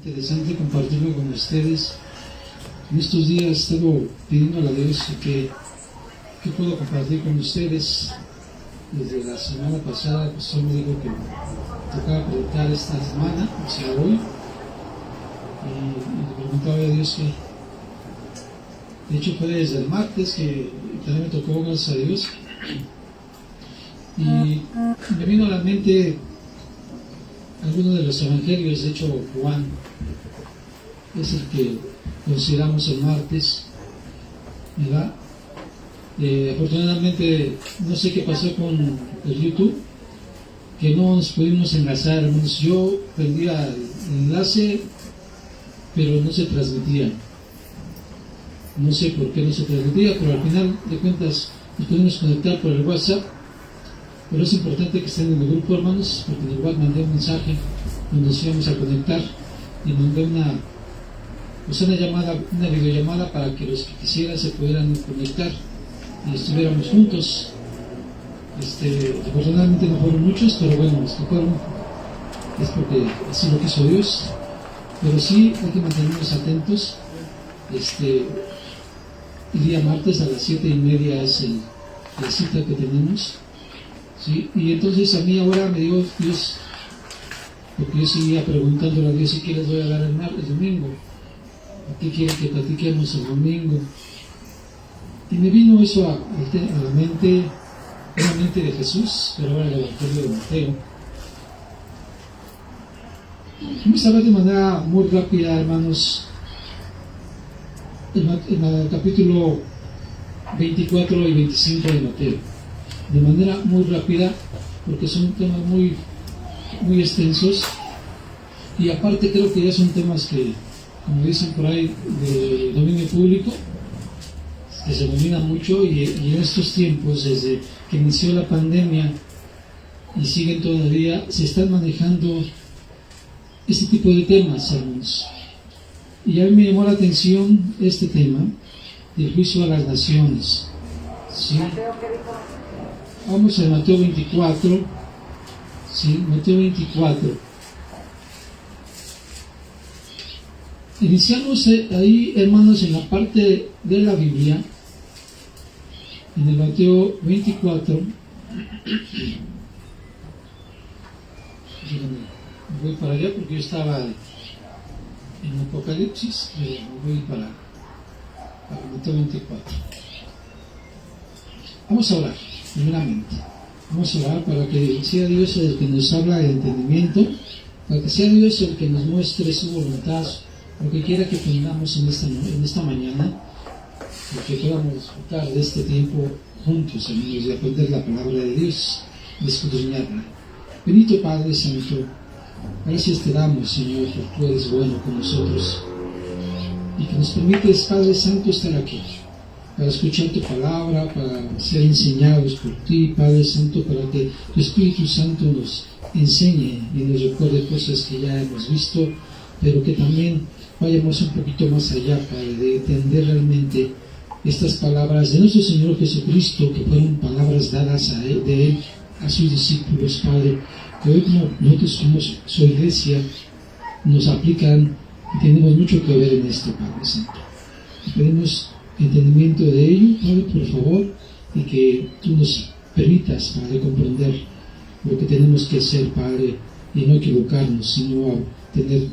interesante compartirlo con ustedes. En estos días he estado pidiendo a Dios que puedo compartir con ustedes. Desde la semana pasada, pues él me dijo que tocaba predicar esta semana, o sea, hoy. Y le preguntaba a Dios que, de hecho, fue desde el martes que también me tocó, gracias a Dios. Y me vino a la mente algunos de los evangelios. De hecho, Juan es el que consideramos el martes, ¿verdad? Afortunadamente, no sé qué pasó con el YouTube, que no nos pudimos enlazar, hermanos. Yo prendía el enlace, pero no se transmitía. No sé por qué no se transmitía, pero al final de cuentas nos pudimos conectar por el WhatsApp. Pero es importante que estén en el grupo, hermanos, porque en el WhatsApp mandé un mensaje donde nos íbamos a conectar y mandé una videollamada para que los que quisieran se pudieran conectar y estuviéramos juntos. Afortunadamente no fueron muchos, pero bueno, los que fueron es porque así lo quiso Dios. Pero sí hay que mantenernos atentos. El día martes a las 7:30 es la cita que tenemos, ¿sí? Y entonces a mí ahora me dijo Dios, porque yo seguía preguntándole a Dios, ¿y qué les voy a dar el domingo? ¿Qué quiere que platiquemos el domingo? Y me vino eso a la mente, la mente de Jesús, pero ahora el Evangelio de Mateo. Vamos a ver de manera muy rápida, hermanos, en el capítulo 24 y 25 de Mateo. De manera muy rápida, porque son temas muy, muy extensos, y aparte creo que ya son temas que, como dicen por ahí, de dominio público, que se dominan mucho, y en estos tiempos, desde que inició la pandemia y siguen todavía, se están manejando este tipo de temas, hermanos. Y a mí me llamó la atención este tema del juicio a las naciones, ¿sí? Vamos a Mateo 24, ¿sí? Mateo 24. Iniciamos ahí, hermanos, en la parte de la Biblia, en el Mateo 24. Voy para allá porque yo estaba en Apocalipsis, voy para Mateo 24. Vamos a orar, primeramente. Vamos a orar para que sea Dios el que nos habla de entendimiento, para que sea Dios el que nos muestre su voluntad, lo que quiera que tengamos en esta mañana, y que podamos disfrutar de este tiempo juntos, amigos, de aprender la palabra de Dios, de escudriñarla. Bendito Padre Santo, gracias te damos, Señor, porque tú eres bueno con nosotros y que nos permites, Padre Santo, estar aquí para escuchar tu palabra, para ser enseñados por ti, Padre Santo, para que tu Espíritu Santo nos enseñe y nos recuerde cosas que ya hemos visto, pero que también vayamos un poquito más allá, Padre, de entender realmente estas palabras de nuestro Señor Jesucristo, que fueron palabras dadas de Él a sus discípulos, Padre, que hoy como nosotros como su iglesia nos aplican y tenemos mucho que ver en esto, Padre Santo. Pedimos entendimiento de ello, Padre, por favor, y que tú nos permitas, Padre, comprender lo que tenemos que hacer, Padre, y no equivocarnos, sino tener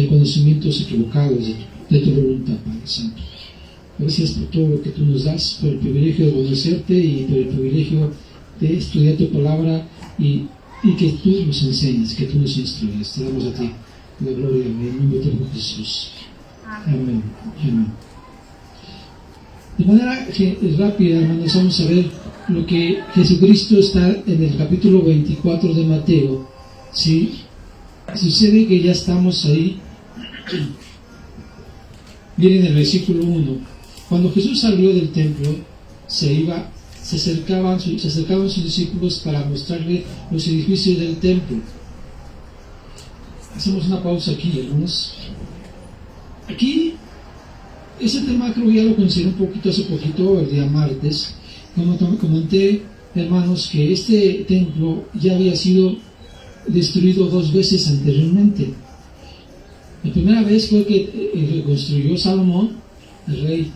conocimientos equivocados de tu voluntad, Padre Santo. Gracias por todo lo que tú nos das, por el privilegio de conocerte y por el privilegio de estudiar tu palabra y que tú nos enseñes, que tú nos instruyes. Te damos a ti la gloria en el nombre de Jesús. Amén. Amén. De manera rápida, hermanos, vamos a ver lo que Jesucristo está en el capítulo 24 de Mateo, ¿sí? Sucede que ya estamos ahí. Miren el versículo 1. Cuando Jesús salió del templo, se acercaban sus discípulos para mostrarle los edificios del templo. Hacemos una pausa aquí, hermanos. Aquí, ese tema creo que ya lo consideré un poquito hace poquito, el día martes. Como comenté, hermanos, que este templo ya había sido destruido 2 veces anteriormente. La primera vez fue que reconstruyó Salomón, el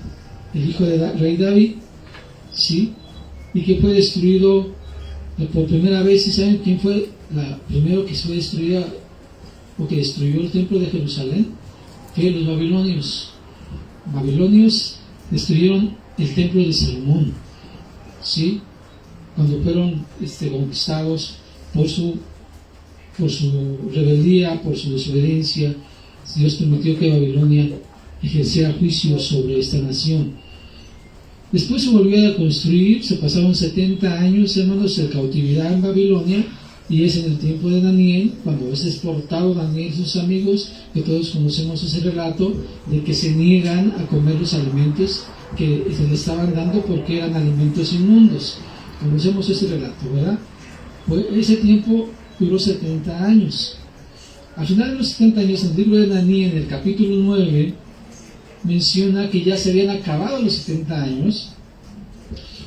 hijo del rey David, ¿sí? Y que fue destruido por primera vez. ¿Y saben quién fue la primero que fue destruida o que destruyó el templo de Jerusalén? Fue los babilonios. Babilonios destruyeron el templo de Salomón, ¿sí? Cuando fueron conquistados por su rebeldía, por su desobediencia. Dios permitió que Babilonia ejerciera juicio sobre esta nación. Después se volvió a construir, se pasaron 70 años, hermanos, de cautividad en Babilonia, y es en el tiempo de Daniel, cuando es exportado Daniel y sus amigos, que todos conocemos ese relato, de que se niegan a comer los alimentos que se le estaban dando porque eran alimentos inmundos. Conocemos ese relato, ¿verdad? Pues ese tiempo duró 70 años. Al final de los 70 años, en el libro de Daniel, en el capítulo 9, menciona que ya se habían acabado los 70 años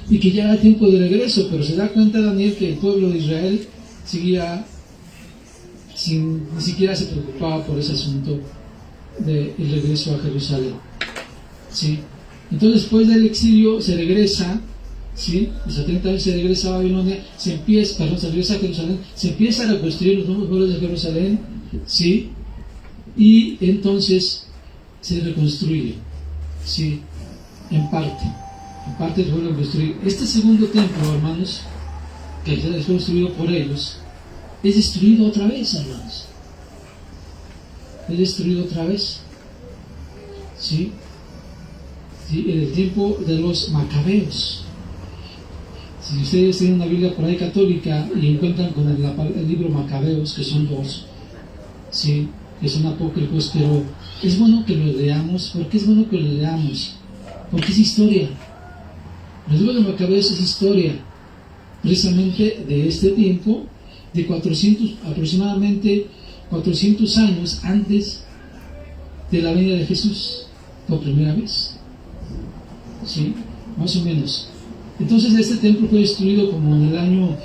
y que ya era tiempo de regreso, pero se da cuenta Daniel que el pueblo de Israel seguía ni siquiera se preocupaba por ese asunto del regreso a Jerusalén, ¿sí? Entonces, después del exilio se regresa, ¿sí? Los 70 años se regresa a Babilonia, se regresa a Jerusalén, se empieza a reconstruir los nuevos pueblos de Jerusalén, ¿sí? Y entonces se reconstruye, ¿sí? En parte se vuelve a reconstruir. Este segundo templo, hermanos, que fue construido por ellos, es destruido otra vez, hermanos. Es destruido otra vez, ¿sí? ¿Sí? En el tiempo de los macabeos. Si ustedes tienen una Biblia por ahí católica y encuentran con el libro Macabeos, que son dos, ¿sí? Que son apócrifos, pero es bueno que los leamos. ¿Por qué es bueno que los leamos? Porque es historia. El libro de Macabeos es historia, precisamente de este tiempo, de aproximadamente 400 años antes de la venida de Jesús, por primera vez, ¿sí? Más o menos. Entonces este templo fue destruido como en el año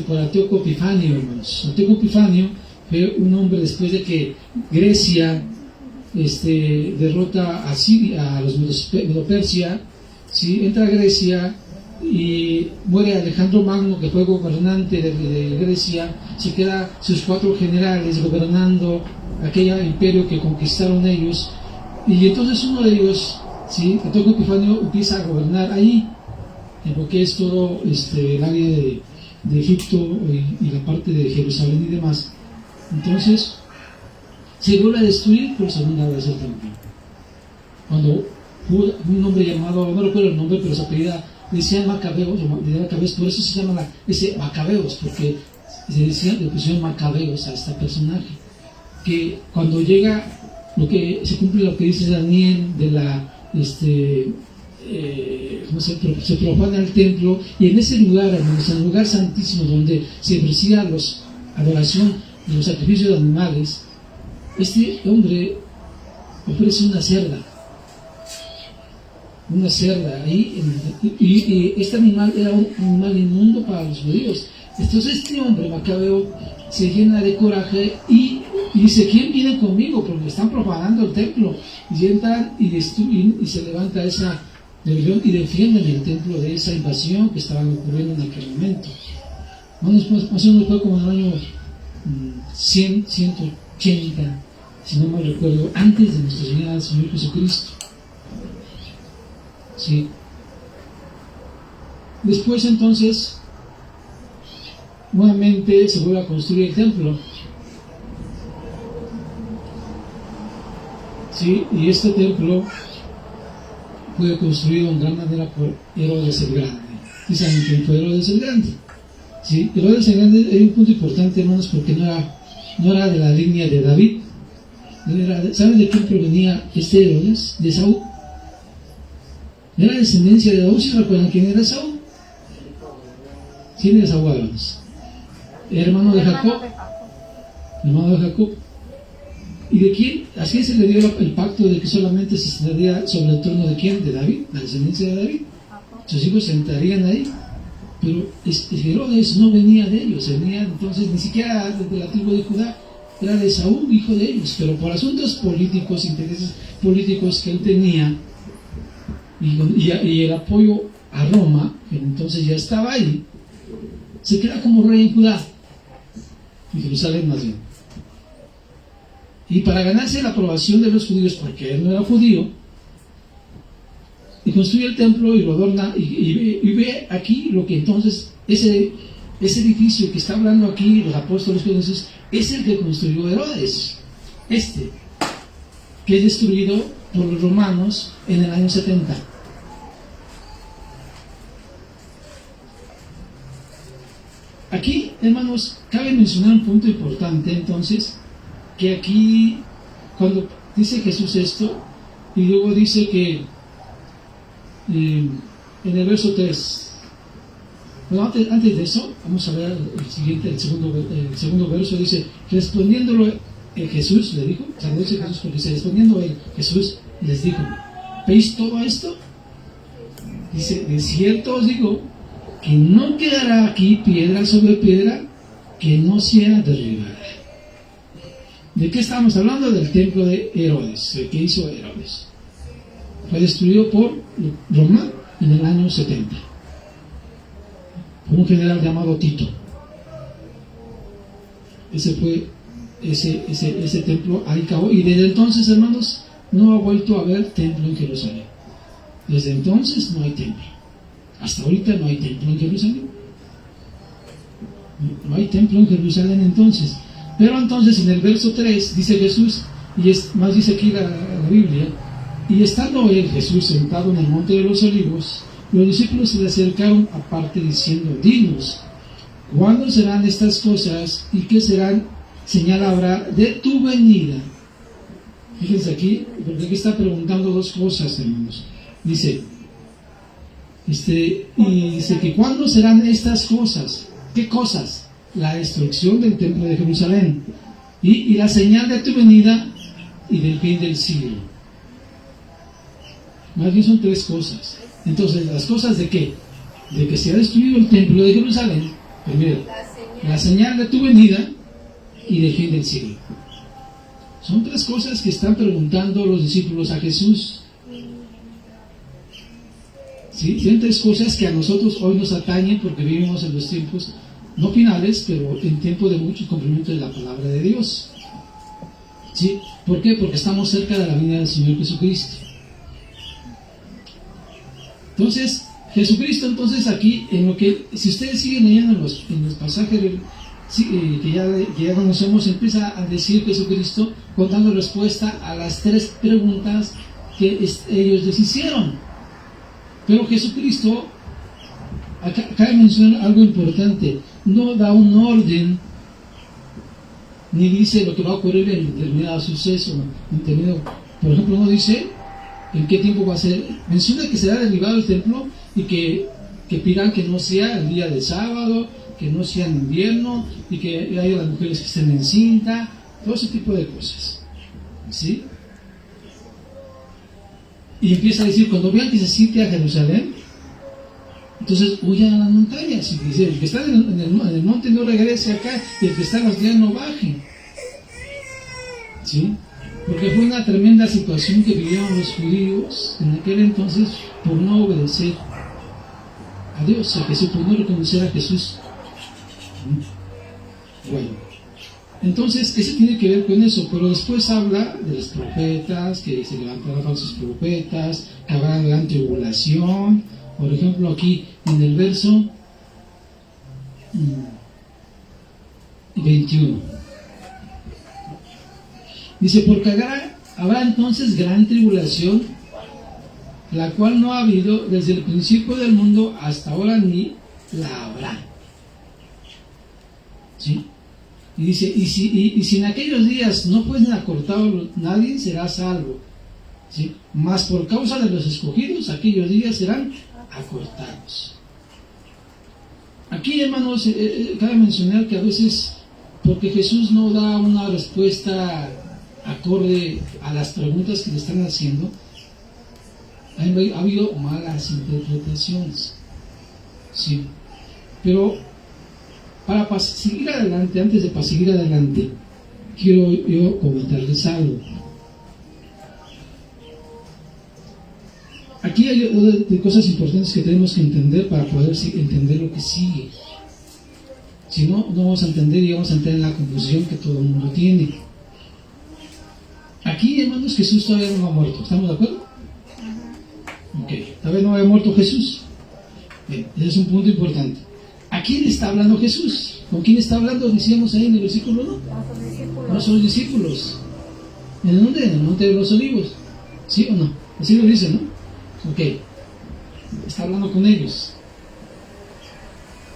por Antíoco Epifanio, hermanos. Antíoco Epifanio fue un hombre después de que Grecia derrota a Siria, a los Medo-Persia, ¿sí? Entra a Grecia y muere Alejandro Magno, que fue gobernante de Grecia. Se quedan sus 4 generales gobernando aquel imperio que conquistaron ellos, y entonces uno de ellos, ¿sí? Antíoco Epifanio, empieza a gobernar ahí, en lo que es todo el área de Egipto y la parte de Jerusalén y demás. Entonces se vuelve a destruir por segunda vez el templo. Cuando un hombre llamado, no recuerdo el nombre, pero su apellida decía Macabeos, por eso se llama ese Macabeos, porque le pusieron Macabeos a este personaje, que cuando llega, se cumple lo que dice Daniel de la se profana el templo, y en ese lugar, en el lugar santísimo donde se ofrecía adoración de los sacrificios de animales, este hombre ofrece una cerda ahí, y este animal era un animal inmundo para los judíos. Entonces este hombre Macabeo se llena de coraje y dice: ¿quién viene conmigo? Porque están profanando el templo. Y entran y destruyen, y se levanta esa rebelión y defienden el templo de esa invasión que estaba ocurriendo en aquel momento. Más o menos fue como en el año 100, 180, si no mal recuerdo, antes de nuestra llegada al Señor Jesucristo. ¿Sí? Después entonces nuevamente se vuelve a construir el templo, ¿sí? Y este templo fue construido en gran manera por Herodes el Grande. ¿Y saben quién fue Herodes el Grande? ¿Sí? Herodes el Grande era un punto importante, hermanos, porque no era de la línea de David. ¿Saben de quién provenía este Herodes? De Saúl. Era descendencia de Saúl. ¿Sí recuerdan quién era Saúl? ¿Quién era Saúl, hermanos? Hermano de Jacob. Hermano de Jacob. ¿Y de quién? Así se le dio el pacto de que solamente se sentaría sobre el trono de quién, de David, la descendencia de David. Sus hijos se sentarían ahí. Pero Herodes no venía de ellos, venía entonces ni siquiera de la tribu de Judá, era de Saúl, hijo de ellos, pero por asuntos políticos, intereses políticos que él tenía, y el apoyo a Roma, que entonces ya estaba ahí, se queda como rey en Judá, en Jerusalén más bien. Y para ganarse la aprobación de los judíos, porque él no era judío, y construye el templo y lo adorna, y ve aquí lo que entonces, ese edificio que está hablando aquí, los apóstoles, es el que construyó Herodes, que es destruido por los romanos en el año 70. Aquí, hermanos, cabe mencionar un punto importante, entonces, que aquí, cuando dice Jesús esto, y luego dice que en el verso 3, bueno, antes de eso, vamos a ver el segundo verso, dice, respondiéndolo Jesús, le dijo, o sea, no dice Jesús, porque dice, respondiendo Jesús, les dijo, ¿veis todo esto? Dice, de cierto os digo, que no quedará aquí piedra sobre piedra que no sea derribada. ¿De qué estamos hablando? Del templo de Herodes, el que hizo Herodes. Fue destruido por Roma en el año 70, por un general llamado Tito. Ese fue ese templo, ahí acabó, y desde entonces, hermanos, no ha vuelto a haber templo en Jerusalén. Desde entonces no hay templo. Hasta ahorita no hay templo en Jerusalén. No hay templo en Jerusalén entonces. Pero entonces en el verso 3 dice Jesús, y más dice aquí la Biblia, y estando él, Jesús, sentado en el monte de los olivos, los discípulos se le acercaron aparte diciendo, dinos, ¿cuándo serán estas cosas y qué serán señal habrá de tu venida? Fíjense aquí, porque aquí está preguntando dos cosas, hermanos. Dice, y dice que ¿cuándo serán estas cosas? ¿Qué cosas? La destrucción del templo de Jerusalén y la señal de tu venida y del fin del siglo. Más bien son tres cosas. Entonces, ¿las cosas de qué? De que se ha destruido el templo de Jerusalén, primero, la señal de tu venida y del fin del siglo. Son tres cosas que están preguntando los discípulos a Jesús. ¿Sí? Son tres cosas que a nosotros hoy nos atañen porque vivimos en los tiempos, no finales, pero en tiempo de mucho cumplimiento de la palabra de Dios. ¿Sí? ¿Por qué? Porque estamos cerca de la venida del Señor Jesucristo. Entonces, Jesucristo, entonces aquí, en lo que, si ustedes siguen leyendo en los pasajes que ya conocemos, empieza a decir Jesucristo dando respuesta a las tres preguntas que ellos les hicieron. Pero Jesucristo, acá menciona algo importante, no da un orden, ni dice lo que va a ocurrir en determinado suceso, por ejemplo, no dice en qué tiempo va a ser, menciona que será derribado el templo y que pidan que no sea el día de sábado, que no sea en invierno, y que haya las mujeres que estén en cinta, todo ese tipo de cosas, ¿sí? Y empieza a decir, cuando vean que se siente a Jerusalén, entonces huyan a las montañas. Y dice, el que está en el monte no regrese acá, y el que está en las vías no baje. ¿Sí? Porque fue una tremenda situación que vivieron los judíos en aquel entonces por no obedecer a Dios, a Jesús, por no reconocer a Jesús. Bueno, entonces eso tiene que ver con eso, pero después habla de los profetas, que se levantarán falsos profetas, que habrá gran tribulación. Por ejemplo, aquí en el verso 21 dice, porque habrá entonces gran tribulación, la cual no ha habido desde el principio del mundo hasta ahora, ni la habrá. ¿Sí? Y dice, y si en aquellos días no fuesen acortados, nadie será salvo. ¿Sí? Mas por causa de los escogidos, aquellos días serán acortados. Aquí, hermanos, cabe mencionar que a veces, porque Jesús no da una respuesta acorde a las preguntas que le están haciendo, ha habido malas interpretaciones. ¿Sí? Pero para seguir adelante, antes de seguir adelante, quiero yo comentarles algo. Aquí hay de cosas importantes que tenemos que entender para poder entender lo que sigue. Si no, no vamos a entender y vamos a entrar en la confusión que todo el mundo tiene. Aquí, hermanos, Jesús todavía no ha muerto. ¿Estamos de acuerdo? Ok, todavía no había muerto Jesús. Bien, ese es un punto importante. ¿A quién está hablando Jesús? ¿Con quién está hablando? Decíamos ahí en el versículo 1. No son los discípulos. ¿En dónde? En el monte de los olivos. ¿Sí o no? Así lo dice, ¿no? Ok. Está hablando con ellos.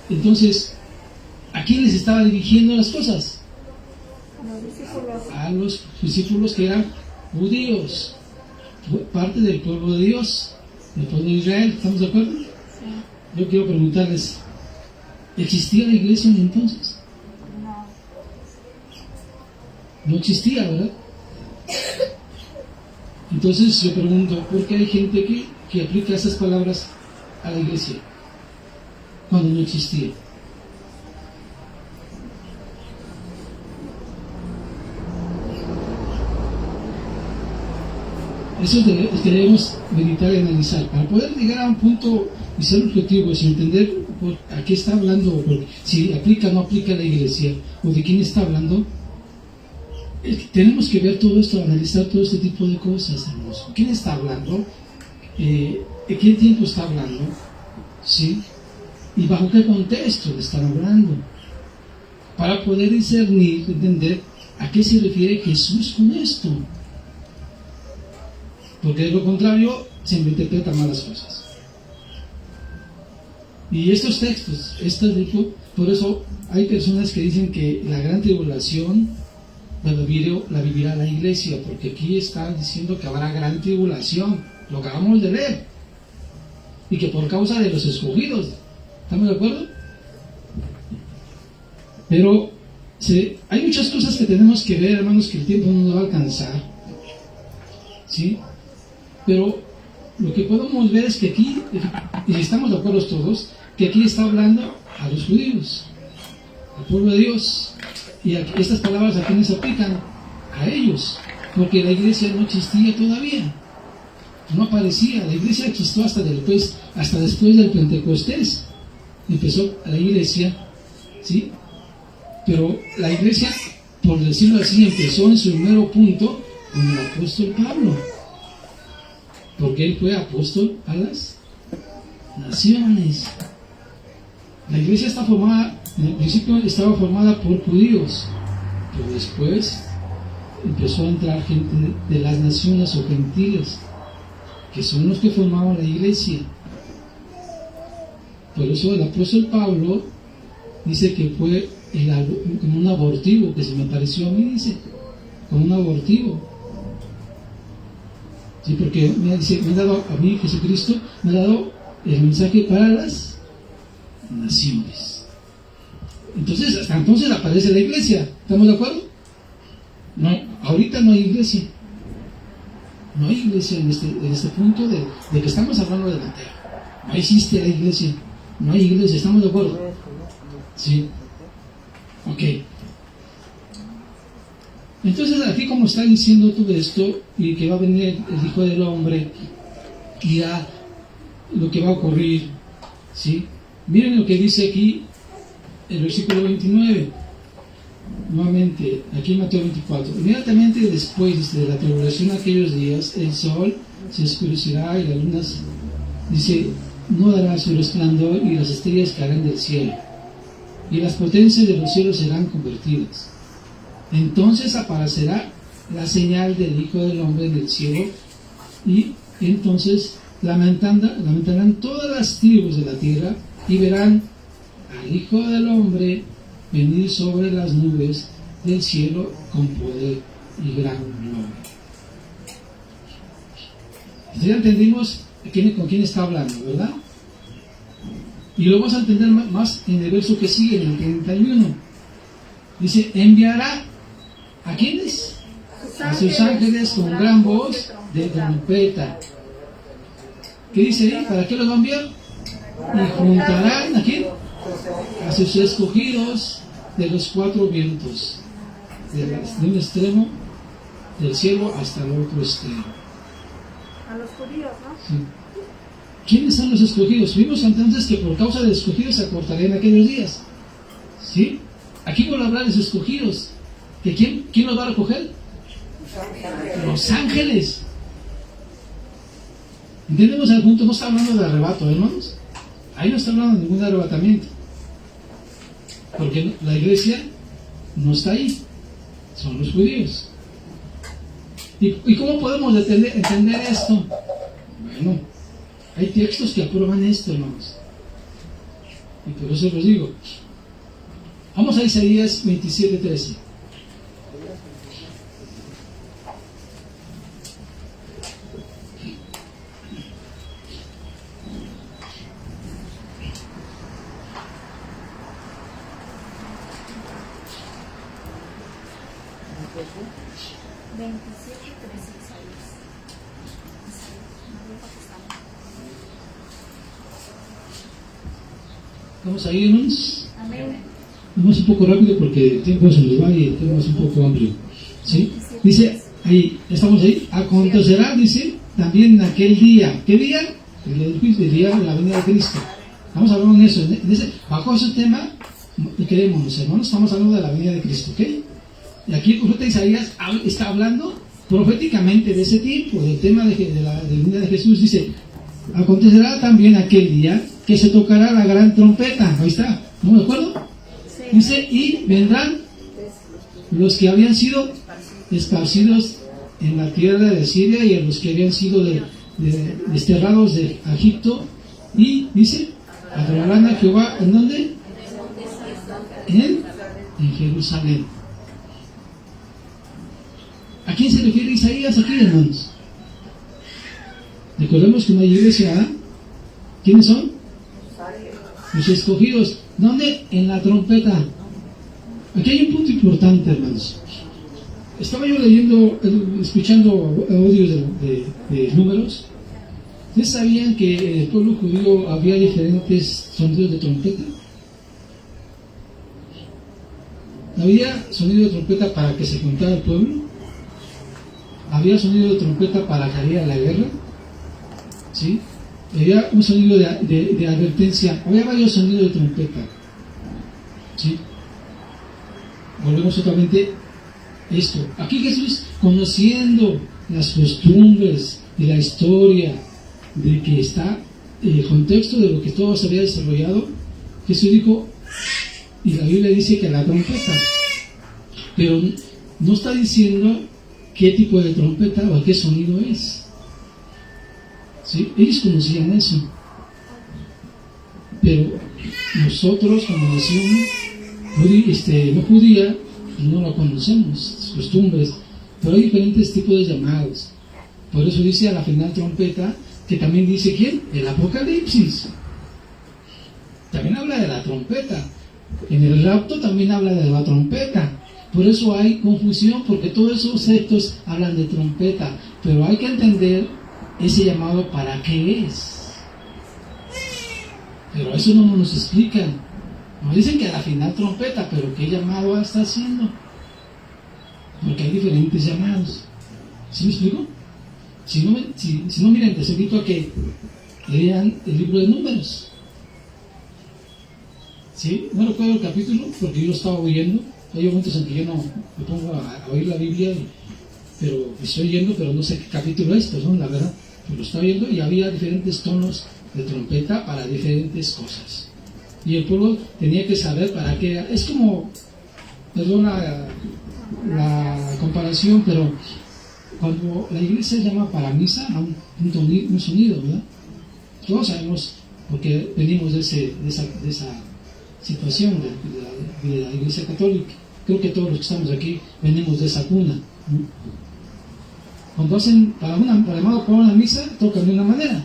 Entonces, ¿a quién les estaba dirigiendo las cosas? A los discípulos que eran judíos, parte del pueblo de Dios, del pueblo de Israel. ¿Estamos de acuerdo? Yo quiero preguntarles, ¿existía la iglesia entonces? No existía, ¿verdad? Entonces yo pregunto, ¿por qué hay gente que aplica esas palabras a la iglesia cuando no existía? Eso es que debemos meditar y analizar para poder llegar a un punto y ser objetivos y entender a qué está hablando, si aplica o no aplica a la iglesia, o de quién está hablando. Tenemos que ver todo esto, analizar todo este tipo de cosas, hermanos. ¿Quién está hablando? ¿En qué tiempo está hablando? ¿Sí? ¿Y bajo qué contexto le están hablando? Para poder discernir, entender a qué se refiere Jesús con esto. Porque de lo contrario se interpretan malas cosas. Y estos textos, por eso hay personas que dicen que la gran tribulación la vivirá la iglesia, porque aquí está diciendo que habrá gran tribulación, lo acabamos de leer, y que por causa de los escogidos. ¿Estamos de acuerdo? Pero hay muchas cosas que tenemos que ver, hermanos, que el tiempo no nos va a alcanzar, ¿sí? Pero lo que podemos ver es que aquí, y estamos de acuerdo todos, que aquí está hablando a los judíos, al pueblo de Dios. Y estas palabras a quienes aplican, a ellos, porque la iglesia no existía todavía, no aparecía. La iglesia existió hasta después del Pentecostés. Empezó la iglesia, ¿sí? Pero la iglesia, por decirlo así, empezó en su primer punto con el apóstol Pablo, porque él fue apóstol a las naciones. La iglesia está formada, en el principio estaba formada por judíos, pero después empezó a entrar gente de las naciones o gentiles, que son los que formaban la iglesia. Por eso el apóstol Pablo dice que fue como un abortivo, que se me pareció a mí, dice, como un abortivo. Sí, porque me ha dado a mí, Jesucristo, me ha dado el mensaje para las naciones. Entonces, hasta entonces aparece la iglesia. ¿Estamos de acuerdo? No, ahorita no hay iglesia. No hay iglesia en este punto de que estamos hablando de la tierra. No existe la iglesia. No hay iglesia. ¿Estamos de acuerdo? Sí. Ok. Entonces, aquí como está diciendo todo esto, y que va a venir el Hijo del Hombre, y ya lo que va a ocurrir, ¿sí? Miren lo que dice aquí el versículo 29. Nuevamente, aquí en Mateo 24. Inmediatamente después de la tribulación de aquellos días, el sol se oscurecerá y las lunas, dice, no dará su resplandor y las estrellas caerán del cielo, y las potencias de los cielos serán convertidas. Entonces aparecerá la señal del Hijo del Hombre en el cielo, y entonces lamentarán todas las tribus de la tierra y verán al Hijo del Hombre venir sobre las nubes del cielo con poder y gran gloria. Ya entendimos con quién está hablando, ¿verdad? Y lo vamos a entender más en el verso que sigue, en el 31. Dice, enviará ¿a quiénes? A sus ángeles con gran voz de trompeta. ¿Qué dice ahí? ¿Para qué los va a enviar? Y juntarán ¿a quién? A sus escogidos de los cuatro vientos, de un extremo del cielo hasta el otro extremo. A los judíos, ¿no? Sí. ¿Quiénes son los escogidos? Vimos entonces que por causa de los escogidos se acortarían aquellos días. ¿Sí? Aquí vuelvo a hablar de los escogidos. ¿Que quién los va a recoger? Los ángeles. ¿Entendemos al punto? No está hablando de arrebato, hermanos. Ahí no está hablando de ningún arrebatamiento. Porque la iglesia no está ahí. Son los judíos. ¿Y cómo podemos entender esto? Bueno, hay textos que aprueban esto, hermanos. Y por eso les digo. Vamos a Isaías 27:13. Vamos a irnos. Amén. Vamos un poco rápido porque el tiempo se nos va y el tema es un poco amplio. ¿Sí? Dice, ahí, estamos ahí. Acontecerá, dice, también en aquel día. ¿Qué día? El día del juicio, el día de la venida de Cristo. Estamos hablando en eso. Bajo ese tema, queremos, hermanos, estamos hablando de la venida de Cristo. ¿Ok? Y aquí el profeta Isaías está hablando proféticamente de ese tiempo, del tema de la venida de Jesús. Dice, acontecerá también aquel día que se tocará la gran trompeta. Ahí está, ¿no de acuerdo? Sí. Dice, y vendrán los que habían sido esparcidos en la tierra de Siria y a los que habían sido desterrados de Egipto. Y dice, adorarán a Jehová. ¿En dónde? En Jerusalén. ¿A quién se refiere Isaías aquí, hermanos? Recordemos que no hay iglesia, ¿eh? ¿Quiénes son? Los escogidos. ¿Dónde? En la trompeta. Aquí hay un punto importante, hermanos. Estaba yo leyendo, escuchando audios de números. ¿Ustedes sabían que en el pueblo judío había diferentes sonidos de trompeta? Había sonido de trompeta para que se juntara el pueblo. Había sonido de trompeta para salir a la guerra. ¿Sí? Había un sonido de advertencia. Había varios sonidos de trompeta. ¿Sí? Volvemos totalmente esto. Aquí Jesús, conociendo las costumbres de la historia, de que está el contexto de lo que todo se había desarrollado, Jesús dijo, y la Biblia dice que la trompeta, pero no está diciendo qué tipo de trompeta o qué sonido es. ¿Sí? Ellos conocían eso, pero nosotros, como nación no judía, no lo conocemos, costumbres, pero hay diferentes tipos de llamados. Por eso dice a la final trompeta, que también dice ¿quién? El Apocalipsis. También habla de la trompeta. En el rapto también habla de la trompeta. Por eso hay confusión, porque todos esos textos hablan de trompeta, pero hay que entender ese llamado para qué es. Pero eso no nos explican. Nos dicen que a la final trompeta, pero ¿qué llamado está haciendo? Porque hay diferentes llamados. ¿Sí me explico? Si no miren, les invito a que lean el libro de Números. ¿Sí? No recuerdo el capítulo porque yo lo estaba oyendo. Hay momentos en que yo no me pongo a oír la Biblia, pero estoy oyendo, pero no sé qué capítulo es, perdón, la verdad. Pero lo estaba oyendo y había diferentes tonos de trompeta para diferentes cosas. Y el pueblo tenía que saber para qué. Es como, perdón la comparación, pero cuando la iglesia llama para misa a un sonido, ¿verdad? Todos sabemos, porque venimos de esa situación de la iglesia católica. Creo que todos los que estamos aquí venimos de esa cuna, ¿no? Cuando hacen para una misa, tocan de una manera.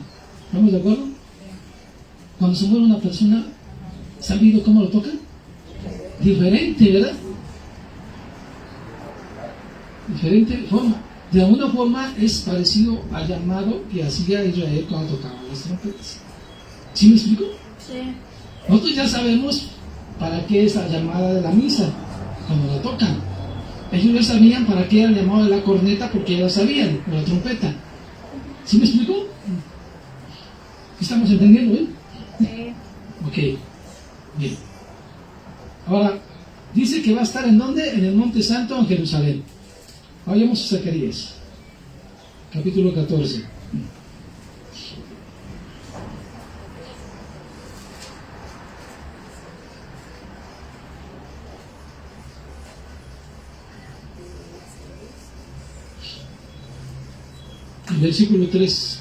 ¿Estamos de acuerdo? Cuando se muere una persona, ¿sabido cómo lo tocan? Diferente, ¿verdad? Diferente forma. De alguna forma es parecido al llamado que hacía Israel cuando tocaban las trompetas. ¿Sí me explico? Sí. Nosotros ya sabemos para qué es la llamada de la misa, cuando la tocan. Ellos ya sabían para qué era el llamado de la corneta, porque ya la sabían, o la trompeta. ¿Sí me explicó? ¿Estamos entendiendo, Sí. Ok, bien. Ahora, dice que va a estar ¿en dónde? En el Monte Santo, en Jerusalén. Vayamos a Zacarías, capítulo 14. El versículo 3.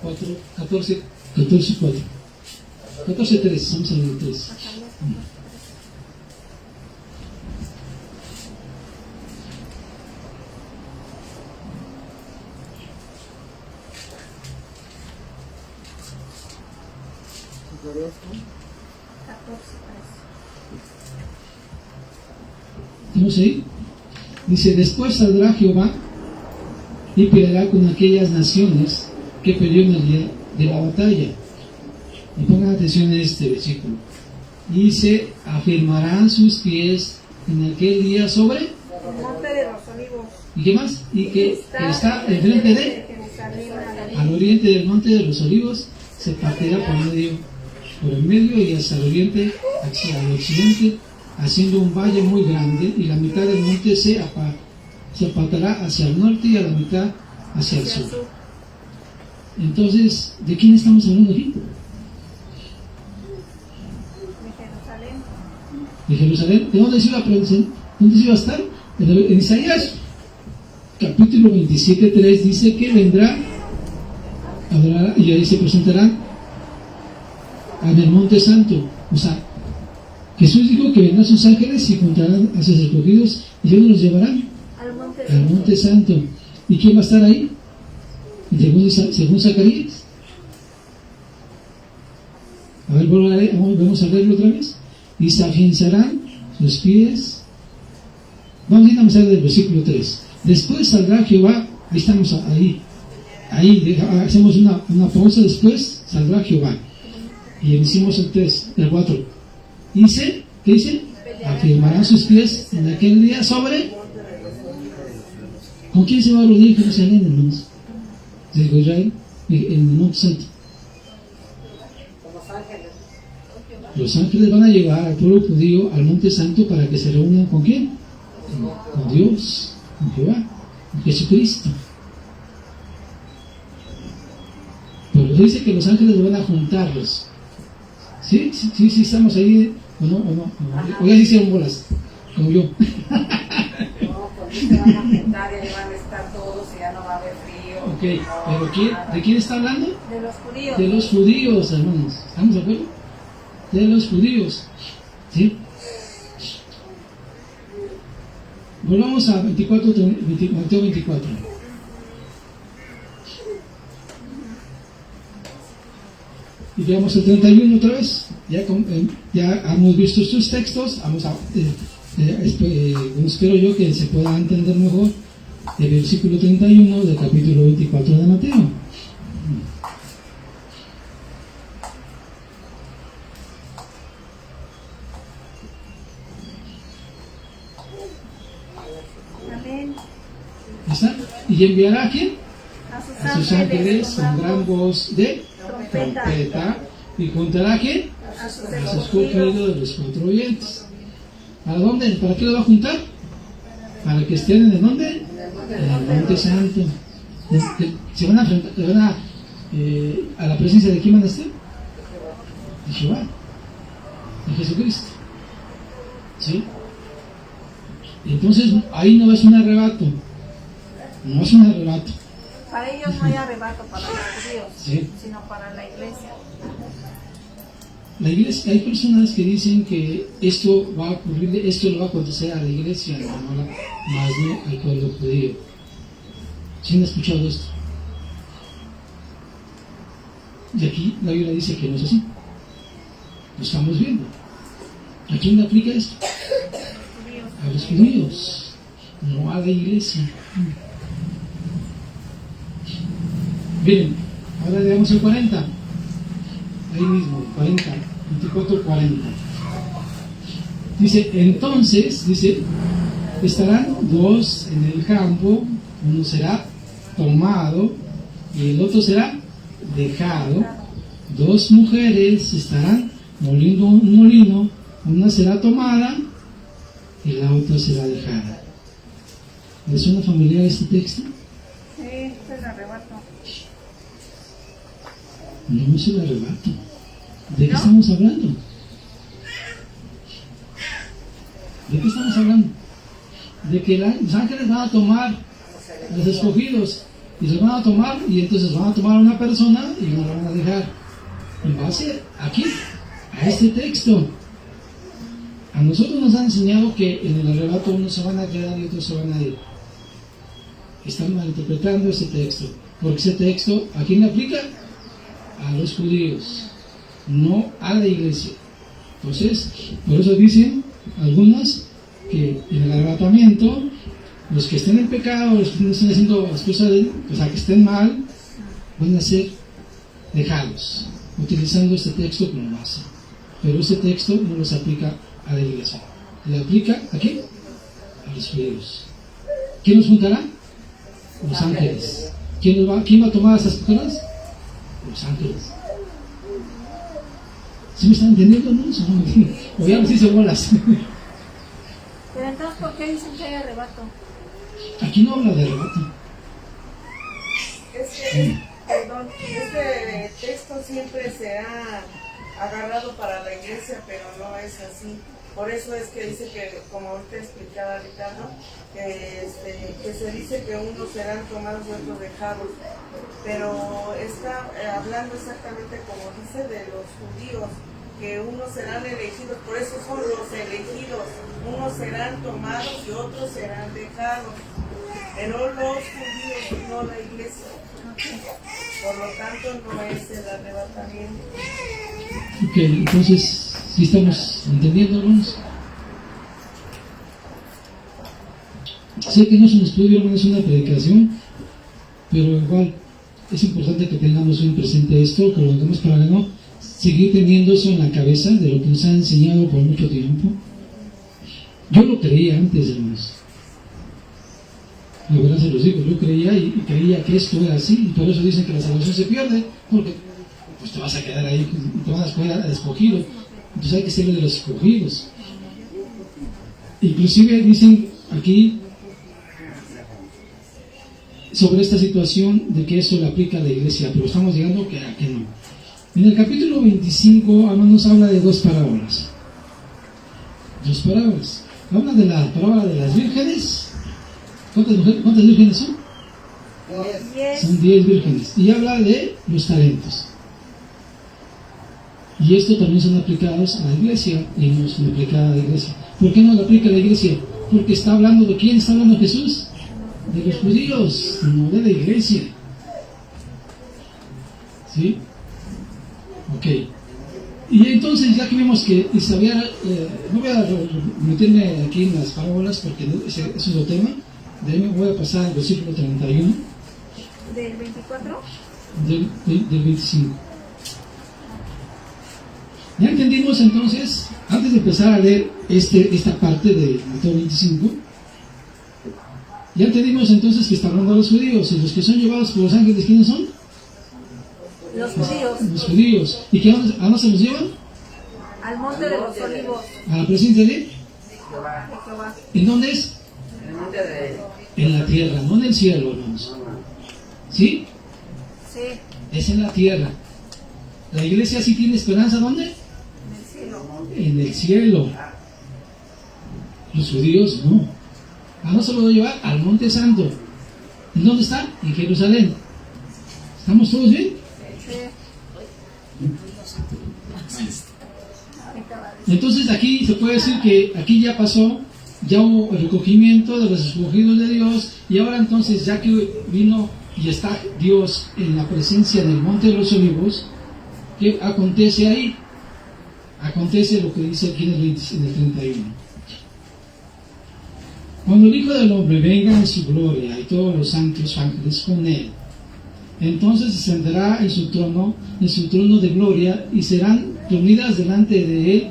Cuatro, 14, 14, 4. 14, 3, vamos a leer 3. ¿Estamos ahí? Dice, después saldrá Jehová y peleará con aquellas naciones que peleó en el día de la batalla. Y pongan atención a este versículo. Y se afirmarán sus pies en aquel día sobre El monte de los olivos. ¿y qué más? Y que está enfrente de Jerusalén, al oriente del monte de los olivos, se partirá por el medio y hacia el oriente, hacia el occidente, haciendo un valle muy grande, y la mitad del monte se apartará hacia el norte y a la mitad hacia el sur. Entonces, ¿de quién estamos hablando aquí? De Jerusalén. De Jerusalén. ¿De dónde se iba a producir? ¿Dónde se iba a estar? En Isaías, capítulo 27:3 dice que vendrá, adorará, y ahí se presentará en el monte santo. O sea, Jesús dijo que vendrán sus ángeles y juntarán a sus escogidos y ellos los llevarán al monte santo. ¿Y quién va a estar ahí? Según Zacarías. A ver, vamos a leerlo otra vez. Y se afianzarán sus pies. Vamos a empezar del versículo 3. Después saldrá Jehová. Ahí estamos, ahí hacemos una pausa. Después saldrá Jehová. Y decimos el 3, el 4. Dice, ¿qué dice? Afirmarán sus pies en aquel día sobre. ¿Con quién se va a reunir Jerusalén, hermanos? Digo Israel, en el Monte Santo. Los ángeles van a llevar al pueblo judío al Monte Santo para que se reúnan ¿con quién? Con Dios, con Jehová, con Jesucristo. Pero dice que los ángeles van a juntarlos. ¿Sí? Sí, estamos ahí, ¿o no? O ya hicieron bolas, como yo. No, pues se van a juntar y ahí van a estar todos y ya no va a haber frío. Ok, pero ¿de quién está hablando? De los judíos. De los judíos, hermanos. ¿Estamos de acuerdo? De los judíos. ¿Sí? Volvamos a Mateo 24. Y veamos el 31 otra vez. Ya hemos visto estos textos. Vamos a, espero yo que se pueda entender mejor el versículo 31 del capítulo 24 de Mateo. Amén. ¿Está? ¿Y enviará a quién? A A sus ángeles con gran voz de trompeta. trompeta. ¿Y juntará a quién? A sus A sus escogidos. escogidos de los 4 vientos. ¿Para dónde? ¿Para qué lo va a juntar? Para que estén en el dónde? En el Monte Santo. Se van a la presencia de quién van a estar? De Jehová, de Jesucristo. ¿Sí? Entonces ahí no es un arrebato. No es un arrebato. Para ellos no hay arrebato para los judíos, Sí. sino para la iglesia. La iglesia, hay personas que dicen que esto va a ocurrir, esto le va a acontecer a la iglesia, más no al pueblo judío. ¿Sí han escuchado esto? Y aquí la Biblia dice que no es así. Lo estamos viendo. ¿A quién le aplica esto? Judíos. A los judíos. no a la iglesia. Miren, ahora leamos el 40. Ahí mismo, 40, 24, 40. Dice, entonces, dice, estarán dos en el campo, uno será tomado y el otro será dejado. Dos mujeres estarán moliendo un molino, una será tomada y la otra será dejada. ¿Les suena familiar este texto? Sí, este es el arrebato. No es el arrebato. ¿De qué ¿No? estamos hablando? ¿De qué estamos hablando? De que los ángeles van a tomar a los escogidos y los van a tomar y entonces van a tomar a una persona y la van a dejar. En base aquí, a este texto, a nosotros nos han enseñado que en el arrebato unos se van a quedar y otros se van a ir. Están malinterpretando ese texto, porque ese texto, ¿a quién le aplica? A los judíos, no a la iglesia. Entonces, por eso dicen algunos que en el arrebatamiento, los que estén en pecado, los que estén haciendo las cosas, o sea, que estén mal, van a ser dejados, utilizando este texto como base. Pero ese texto no los aplica a la iglesia. ¿Le aplica a quién? A los judíos. ¿Quién nos juntará? Los ángeles. ¿Quién va a tomar a esas personas? Los ángeles. ¿Sí me están entendiendo, no? O ya les hice bolas. Pero entonces, ¿por qué dicen que hay arrebato? Aquí no habla de arrebato. Perdón, este texto siempre se ha agarrado para la iglesia, pero no es así. Por eso es que dice que, como ahorita explicaba Ricardo, que se dice que unos serán tomados y otros dejados. Pero está hablando exactamente como dice de los judíos, que unos serán elegidos, por eso son los elegidos. Unos serán tomados y otros serán dejados. Pero los judíos, no la iglesia. Por lo tanto, no es el arrebatamiento. Ok, entonces, ¿sí estamos entendiendo, hermanos? Sé que no es un estudio, no es una predicación, pero igual es importante que tengamos bien presente esto, que lo hagamos para no seguir teniendo eso en la cabeza de lo que nos han enseñado por mucho tiempo. Yo lo creía antes, hermanos. La verdad se los digo, yo creía y creía que esto era así, y por eso dicen que la salvación se pierde, porque pues te vas a quedar ahí y te van a escoger al escogido. Entonces hay que ser de los escogidos. Inclusive dicen aquí sobre esta situación de que esto le aplica a la iglesia, pero estamos llegando a que no. En el capítulo 25, hermanos, habla de dos parábolas. Dos parábolas. Habla de la parábola de las vírgenes. ¿Cuántas vírgenes son? 10. Son 10 vírgenes. Y habla de los talentos. Y esto también son aplicados a la iglesia y no son aplicados a la iglesia. ¿Por qué no lo aplica a la iglesia? Porque está hablando de quién está hablando Jesús. De los judíos, no de la iglesia. ¿Sí? Ok. Y entonces, ya que vimos que sabía, no voy a meterme aquí en las parábolas porque ese es otro tema. De ahí me voy a pasar al versículo 31. ¿Del 24? Del 25. Ya entendimos entonces, antes de empezar a leer esta parte de Mateo 25, ya entendimos entonces que está hablando de los judíos, y los que son llevados por los ángeles, ¿quiénes son? Los judíos. Los judíos. ¿Y que a dónde se los llevan? Al monte de los olivos A la presencia de... de Jehová. ¿En dónde es? En el monte de... En la tierra, no en el cielo, hermanos. ¿Sí? Sí, Es en la tierra. La iglesia sí tiene esperanza, ¿dónde? en el cielo. En el cielo. Los judíos no. ¿A dónde se lo voy a llevar? Al monte santo. ¿En dónde está? En Jerusalén. ¿Estamos todos bien? Sí. Entonces aquí se puede decir que aquí ya pasó, ya hubo el recogimiento de los escogidos de Dios, y ahora entonces ya que vino y está Dios en la presencia del monte de los olivos, ¿qué acontece ahí? Acontece lo que dice aquí en el 31. Cuando el Hijo del Hombre venga en su gloria y todos los santos ángeles con él, entonces se sentará en su trono de gloria, y serán reunidas delante de él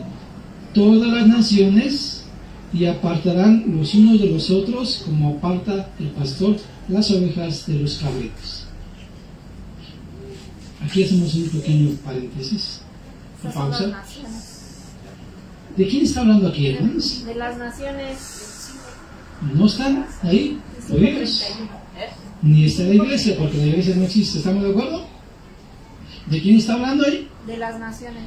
todas las naciones, y apartarán los unos de los otros, como aparta el pastor las ovejas de los cabritos. Aquí hacemos un pequeño paréntesis, una pausa. ¿De quién está hablando aquí, hermanos? De las naciones. ¿No están ahí? ¿Oídos? Ni está la iglesia, porque la iglesia no existe. ¿Estamos de acuerdo? ¿De quién está hablando ahí? De las naciones.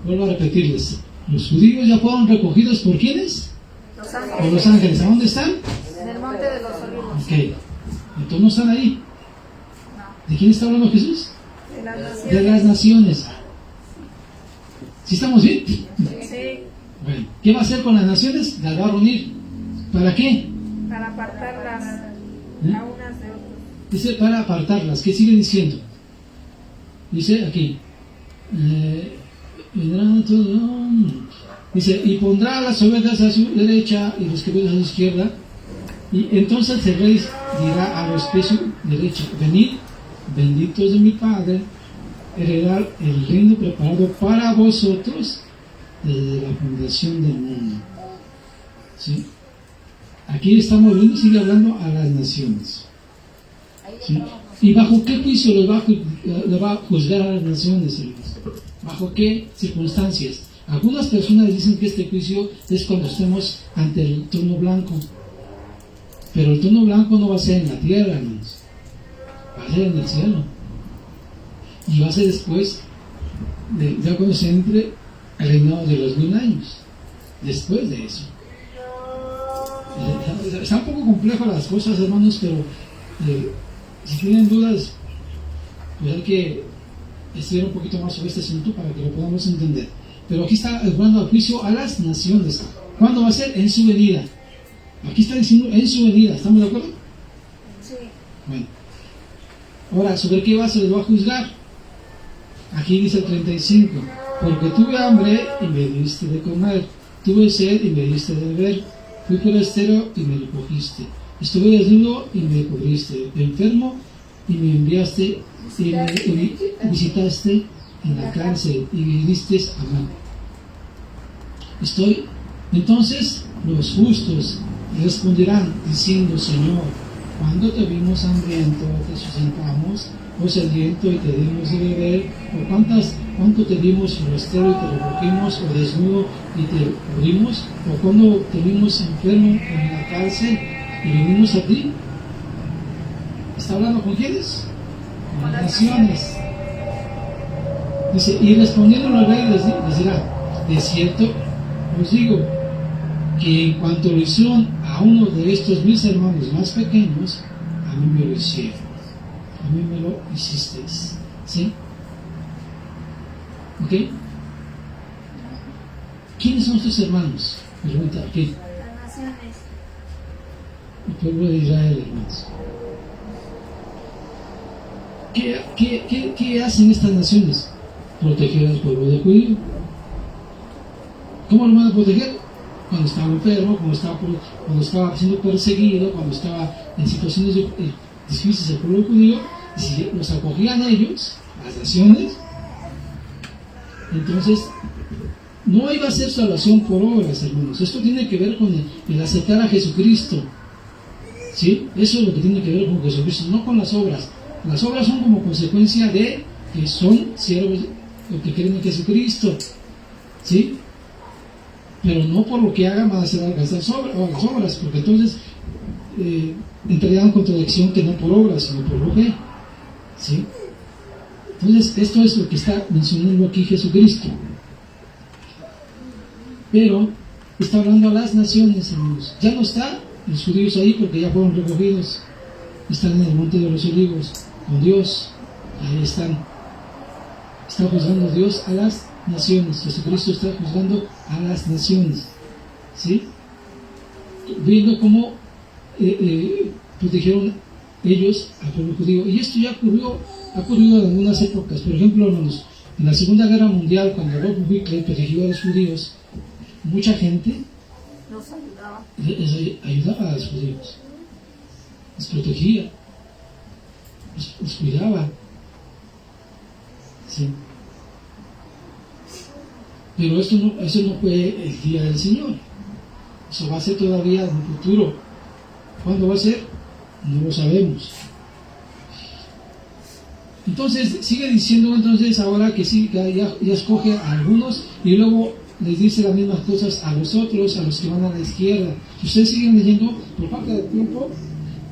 Vuelvo a repetirles. Los judíos ya fueron recogidos ¿por quiénes? Los Por ángeles. los ángeles. ¿A dónde están? En el monte de los olivos. Ok. Entonces no están ahí. No. ¿De quién está hablando Jesús? De las De naciones. las naciones. ¿Sí estamos bien? Sí. Bueno, ¿qué va a hacer con las naciones? Las va a reunir. ¿Para qué? Para apartarlas a unas de otras. Dice para apartarlas. ¿Qué sigue diciendo? Dice aquí. Vendrán todos. Dice, y pondrá las ovejas a su derecha y los cabritos a su izquierda. Y entonces el rey dirá a los de su derecha: venid, benditos de mi Padre, heredar el reino preparado para vosotros desde la fundación del mundo. ¿Sí? Aquí estamos viendo, sigue hablando a las naciones. ¿Sí? ¿Y bajo qué juicio le va a juzgar a las naciones, hermanos? ¿Bajo qué circunstancias? Algunas personas dicen que este juicio es cuando estemos ante el trono blanco. Pero el trono blanco no va a ser en la tierra, hermanos. Va a ser en el cielo. Y va a ser después, ya cuando se entre al reinado de los 1000 años. Después de eso. Está un poco complejo las cosas, hermanos, pero si tienen dudas, pues hay que estudiar un poquito más sobre este asunto para que lo podamos entender. Pero aquí está hablando al juicio a las naciones. ¿Cuándo va a ser? En su venida. Aquí está diciendo en su venida. ¿Estamos de acuerdo? Sí. Bueno. Ahora, ¿sobre qué se les va a juzgar? Aquí dice el 35. Porque tuve hambre y me diste de comer. Tuve sed y me diste de beber. Fui forastero y me recogiste. Estuve desnudo y me cubriste. Enfermo y me enviaste y me visitaste en la cárcel y viniste a mí. Entonces los justos responderán diciendo: Señor, ¿cuándo te vimos hambriento, te sustentamos, o sediento y te dimos de beber? ¿O cuánto te dimos forastero y te recogimos, o desnudo y te cubrimos? ¿O cuando te vimos enfermo en la cárcel y vinimos a ti? ¿Está hablando con quiénes? Con las naciones. Dice, y respondiendo el rey les dirá: de cierto os digo que en cuanto lo hicieron a uno de estos mis hermanos más pequeños, a mí me lo hicieron. A mí me lo hicisteis. ¿Sí? ¿Ok? ¿Quiénes son tus hermanos? Pregunta, ¿qué? Las naciones. El pueblo de Israel, hermanos. ¿Qué hacen estas naciones? Proteger al pueblo de judío. ¿Cómo lo van a proteger? Cuando estaba enfermo, cuando estaba siendo perseguido, cuando estaba en situaciones difíciles el pueblo judío, y si los acogían ellos, las naciones, entonces no iba a ser salvación por obras, hermanos. Esto tiene que ver con el aceptar a Jesucristo. ¿Sí? Eso es lo que tiene que ver con Jesucristo, no con las obras. Las obras son como consecuencia de que son siervos o que creen en Jesucristo. ¿Sí? Pero no por lo que hagan van a ser alcanzadas las obras, porque entonces entraría en contradicción que no por obras, sino por lo que. ¿Sí? Entonces, esto es lo que está mencionando aquí Jesucristo. Pero está hablando a las naciones, hermanos. Ya no están los judíos ahí porque ya fueron recogidos. Están en el monte de los olivos con Dios. Ahí están. Está juzgando Dios a las naciones. Jesucristo está juzgando a las naciones. ¿Sí? Viendo cómo protegieron ellos al pueblo judío. Y esto ya ha ocurrido en algunas épocas. Por ejemplo, en la Segunda Guerra Mundial, cuando Adolf Hitler protegió a los judíos, mucha gente les ayudaba a los judíos, los protegía, los cuidaba. ¿Sí? Pero eso no fue el día del Señor. Eso va a ser todavía en el futuro. ¿Cuándo va a ser? No lo sabemos. Entonces sigue diciendo entonces ahora que sí, que ya escoge a algunos y luego les dice las mismas cosas a los otros, a los que van a la izquierda. Si ustedes siguen leyendo, por falta de tiempo,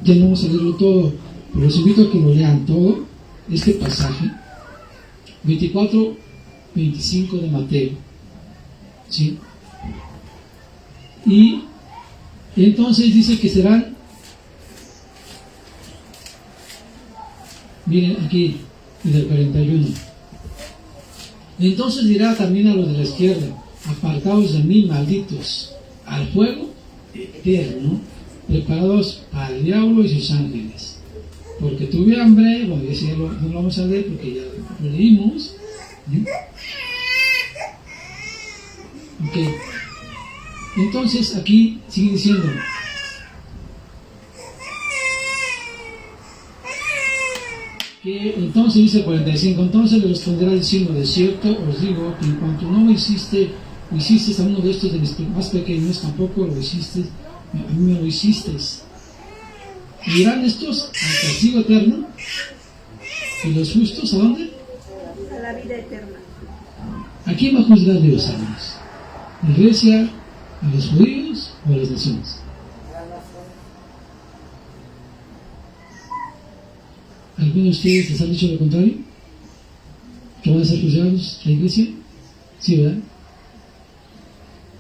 ya no vamos a leerlo todo, pero les invito a que lo lean todo, este pasaje, 24, 25 de Mateo. ¿Sí? Y entonces dice que serán, miren aquí, del 41. Entonces dirá también a los de la izquierda: apartaos de mí, malditos, al fuego eterno, preparados para el diablo y sus ángeles. Porque tuve hambre, bueno, ese ya no lo vamos a leer porque ya lo leímos. ¿Sí? Ok. Entonces aquí sigue diciendo: que entonces dice 45, entonces le responderá diciendo: de cierto os digo que en cuanto no hiciste a uno de estos de mis más pequeños, tampoco lo hiciste, a mí me lo hicisteis. Y irán estos al castigo eterno, y los justos ¿a dónde? A la vida eterna. ¿A quién va a juzgar Dios, hermanos? ¿A la iglesia, a los judíos o a las naciones? ¿Algunos de ustedes les han dicho lo contrario? ¿Que van a ser juzgados la iglesia? Sí, ¿verdad?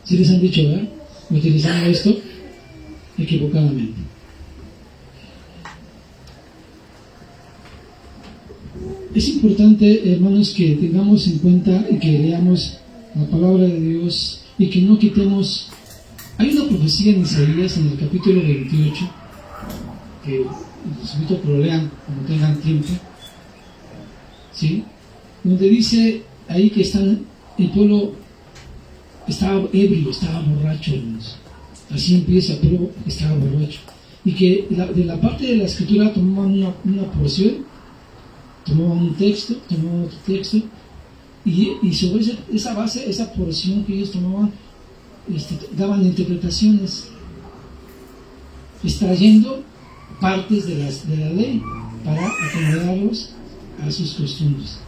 Sí les han dicho, ¿verdad? Utilizando esto equivocadamente. Es importante, hermanos, que tengamos en cuenta y que leamos la palabra de Dios y que no quitemos. Hay una profecía en Isaías, en el capítulo 28, que les invito a que lo lean cuando tengan tiempo, ¿sí? Donde dice ahí que el pueblo estaba ebrio, estaba borracho, hermanos. Así empieza, pero estaba borracho. Y que de la parte de la escritura tomaban una porción, tomaban un texto, tomaban otro texto, y sobre esa base, esa porción que ellos tomaban, daban interpretaciones, extrayendo partes de la ley para acomodarlos a sus costumbres.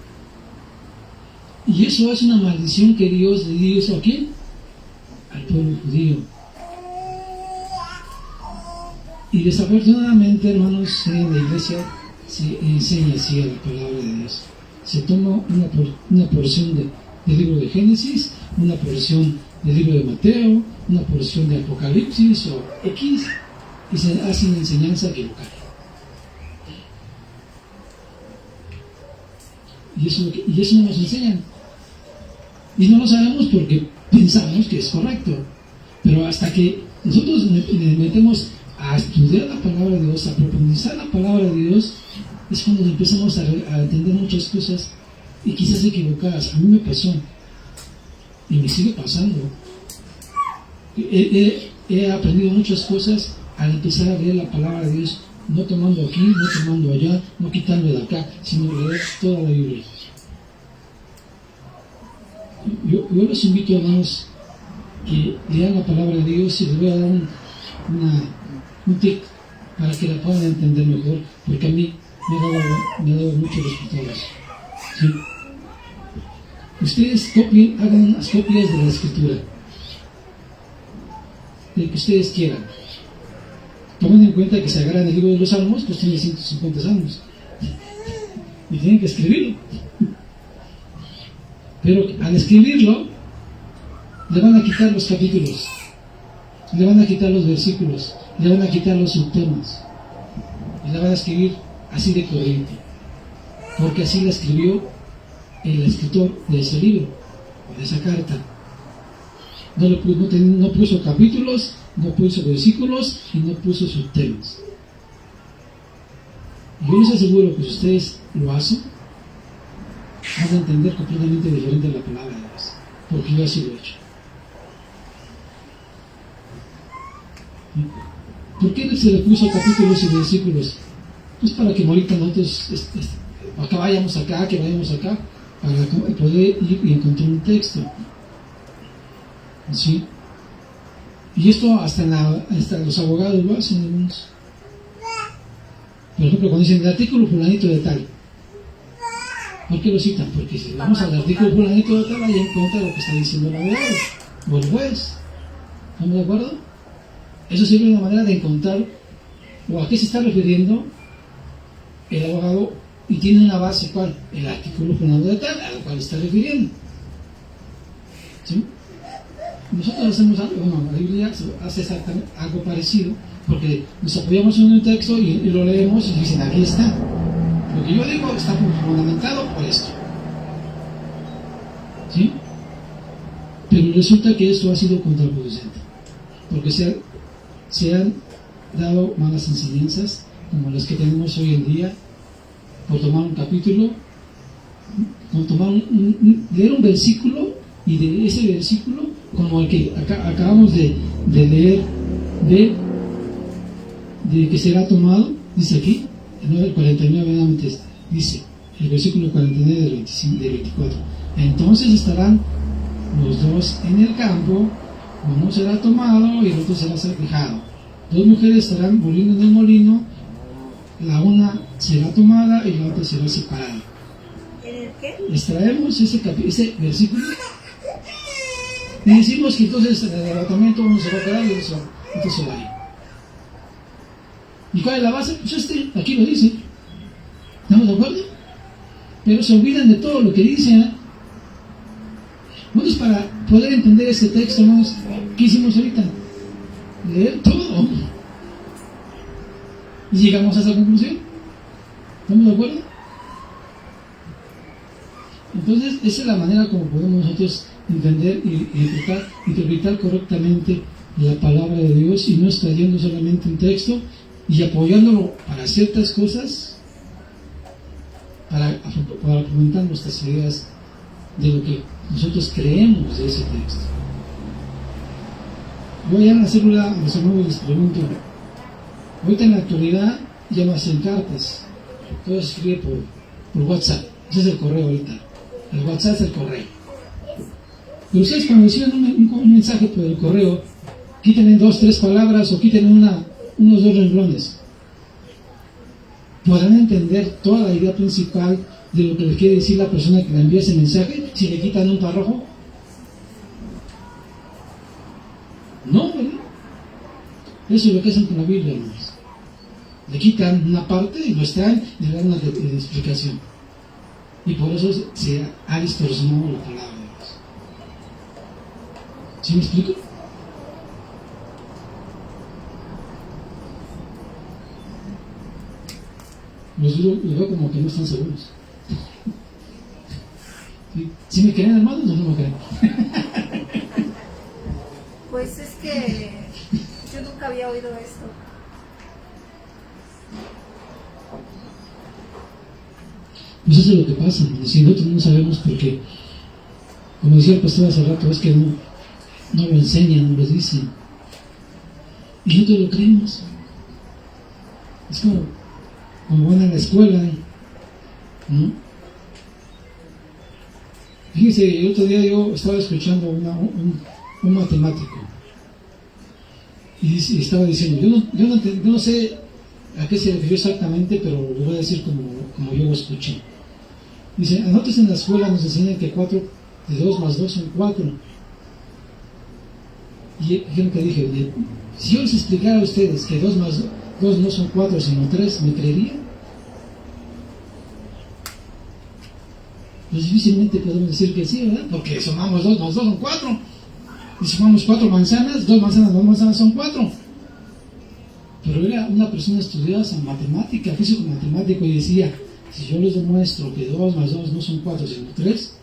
Y eso es una maldición que Dios le dio. ¿A quién? Al pueblo judío. Y desafortunadamente, hermanos, en la iglesia se enseña así a la palabra de Dios. Se toma una porción del libro de Génesis, una porción del libro de Mateo, una porción de Apocalipsis o X, y se hace una enseñanza equivocada. Y eso no nos enseñan. Y no lo sabemos porque pensamos que es correcto. Pero hasta que nosotros nos metemos a estudiar la palabra de Dios, a profundizar la palabra de Dios, es cuando empezamos a entender muchas cosas y quizás equivocadas. A mí me pasó y me sigue pasando. He aprendido muchas cosas al empezar a leer la palabra de Dios, no tomando aquí, no tomando allá, no quitando de acá, sino leer toda la Biblia. Yo les invito, hermanos, que lean la palabra de Dios, y les voy a dar un tip para que la puedan entender mejor, porque a mí me ha dado muchos resultados. ¿Sí? Ustedes hagan unas copias de la escritura, del que ustedes quieran. Tomen en cuenta que si agarran el libro de los Salmos, pues tiene 150 salmos y tienen que escribirlo. Pero al escribirlo, le van a quitar los capítulos, le van a quitar los versículos, le van a quitar los subtemas, y la van a escribir así de corriente, porque así la escribió el escritor de ese libro, o de esa carta. No puso capítulos, no puso versículos y no puso subtemas. Yo les aseguro que si ustedes lo hacen, van a entender completamente diferente la palabra de Dios, porque yo así lo he hecho. ¿Por qué se le puso capítulos y versículos? Pues para que ahorita nosotros acá vayamos acá, que vayamos acá, para poder ir y encontrar un texto. ¿Sí? Y esto hasta los abogados lo hacen, hermanos. Por ejemplo, cuando dicen el artículo fulanito de tal, ¿por qué lo citan? Porque si vamos al artículo fulanito de tal, ahí encuentra lo que está diciendo el abogado o el juez. ¿Estamos de acuerdo? Eso sería una manera de encontrar o a qué se está refiriendo el abogado, y tiene una base, ¿cuál? El artículo fulanito de tal, al cual está refiriendo. ¿Sí? Nosotros hacemos algo, bueno, la Biblia hace exactamente algo parecido, porque nos apoyamos en un texto y lo leemos y dicen, aquí está. Lo que yo digo está fundamentado por esto. ¿Sí? Pero resulta que esto ha sido contraproducente, porque se han dado malas enseñanzas, como las que tenemos hoy en día, por tomar un capítulo, por tomar leer un versículo, y de ese versículo, como el que acabamos de leer, de que será tomado, dice aquí, el 49 nuevamente dice, el versículo 49 del 24, entonces estarán los dos en el campo, uno será tomado y el otro será sacrificado. Dos mujeres estarán moliendo en el molino, la una será tomada y la otra será separada. ¿En el qué? Extraemos ese versículo y decimos que entonces en el arrebatamiento uno se va a quedar y otro se va a ir. ¿Y cuál es la base? Pues aquí lo dice. ¿Estamos de acuerdo? Pero se olvidan de todo lo que dice. Bueno, es para poder entender este texto, hermanos, ¿qué hicimos ahorita? Leer todo. Y llegamos a esa conclusión. ¿Estamos de acuerdo? Entonces, esa es la manera como podemos nosotros entender y interpretar correctamente la palabra de Dios, y no extrayendo solamente un texto y apoyándolo para ciertas cosas, para argumentar nuestras ideas de lo que nosotros creemos de ese texto. Voy a hacer una resumen y les pregunto, ahorita en la actualidad ya no hacen cartas, todo se escribe por WhatsApp, ese es el correo ahorita, el WhatsApp es el correo. Pero ustedes cuando reciben un mensaje por el correo, quítenle 2, 3 palabras o quítenle unos 2 renglones. ¿Podrán entender toda la idea principal de lo que le quiere decir la persona que le envía ese mensaje si le quitan un párrafo? No, ¿verdad? Eso es lo que hacen con la Biblia, hermanos. Le quitan una parte y lo extraen y le dan una explicación. Y por eso se ha distorsionado la palabra de Dios. ¿Sí me explico? Los veo como que no están seguros. ¿Sí? ¿Sí me creen, hermanos, o no me creen? Pues es que yo nunca había oído esto. Pues eso es lo que pasa, hermanos. Si nosotros no sabemos, porque, como decía el pastor hace rato, es que no lo enseñan, no lo dicen. Y nosotros lo creemos. Es como van a la escuela, ¿no? Fíjense, el otro día yo estaba escuchando un matemático y estaba diciendo, yo no sé a qué se refirió exactamente, pero lo voy a decir como yo lo escuché. Dice, a nosotros en la escuela nos enseñan que 4 de 2 más 2 son 4. Y yo lo que dije, si yo les explicara a ustedes que 2 más 2 no son 4 sino 3, ¿me creerían? Pues difícilmente podemos decir que sí, ¿verdad? Porque sumamos 2 más 2 son 4. Y sumamos 4 manzanas, 2 manzanas son 4. Pero era una persona estudiosa en matemática, físico matemático, y decía, si yo les demuestro que 2 más 2 no son 4 sino 3,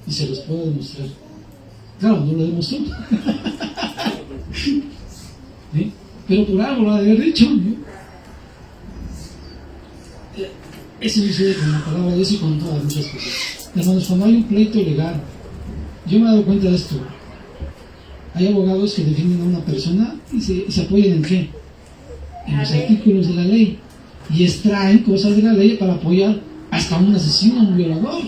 y se los puedo demostrar. Claro, no lo demostró. ¿Sí? Pero por algo lo ha de haber dicho, ¿no? Eso sucede con la palabra de Dios y con todas muchas cosas. Hermanos, cuando hay un pleito legal, yo me he dado cuenta de esto. Hay abogados que defienden a una persona y se apoyan en qué? En los artículos de la ley. Y extraen cosas de la ley para apoyar hasta un asesino, un violador.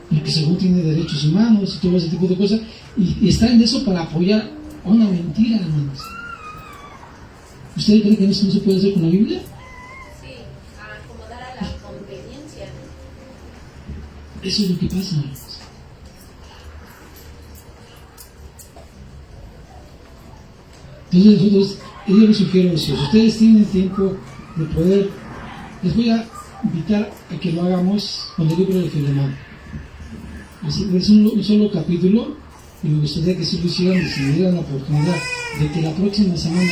Porque según tiene derechos humanos y todo ese tipo de cosas. Y extraen de eso para apoyar a una mentira, hermanos. ¿Ustedes creen que eso no se puede hacer con la Biblia? Sí, a acomodar a la conveniencia. Eso es lo que pasa, hermanos. Entonces yo les sugiero eso. Si ustedes tienen tiempo de poder, les voy a invitar a que lo hagamos con el libro de Filemón. Es un solo capítulo y me gustaría que si lo hicieran, si me dieran la oportunidad de que la próxima semana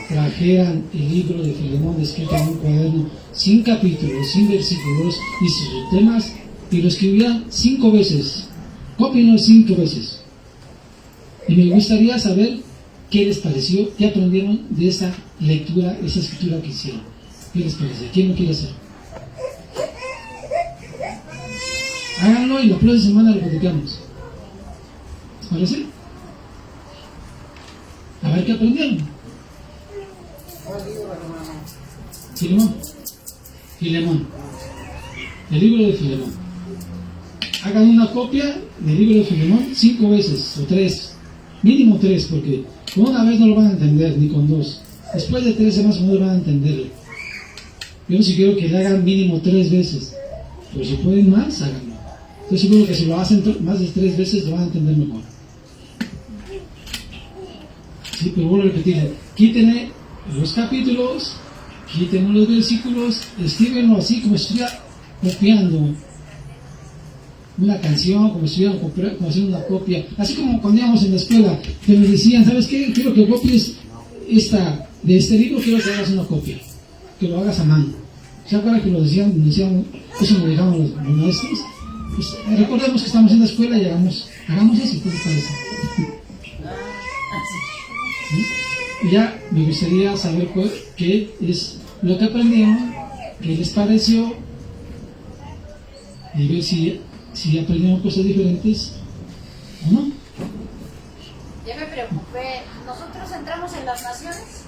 trajeran el libro de Filemón escrito en un cuaderno, sin capítulos, sin versículos y sus temas, y lo escribieran 5 veces. Cópienlo 5 veces. Y me gustaría saber qué les pareció, qué aprendieron de esa lectura, esa escritura que hicieron. ¿Qué les parece? ¿Quién lo quiere hacer? Háganlo y la próxima semana lo platicamos. ¿Les parece? A ver qué aprendieron. Filemón. Filemón. El libro de Filemón. Hagan una copia del libro de Filemón 5 veces o 3. Mínimo 3, porque con una vez no lo van a entender, ni con 2. Después de 3 semanas no lo van a entender. Yo sí quiero que le hagan mínimo 3 veces. Pero si pueden más, háganlo. Estoy seguro que si lo hacen más de 3 veces lo van a entender mejor. Sí, pero vuelvo a repetir. Quítenle los capítulos, quítenle los versículos, escríbenlo así como si estuviera copiando una canción, como si estuvieran haciendo una copia. Así como cuando íbamos en la escuela, que nos decían, ¿sabes qué? Quiero que copies de este libro, quiero que hagas una copia. Que lo hagas a mano. ¿Se acuerdan que lo decían, eso nos dejaban los maestros? Pues recordemos que estamos en la escuela y hagamos eso, ¿qué les parece? ¿Sí? Y ya me gustaría saber qué es lo que aprendieron, qué les pareció, y ver si aprendieron cosas diferentes o no. Ya me preocupé. ¿Nosotros entramos en las naciones?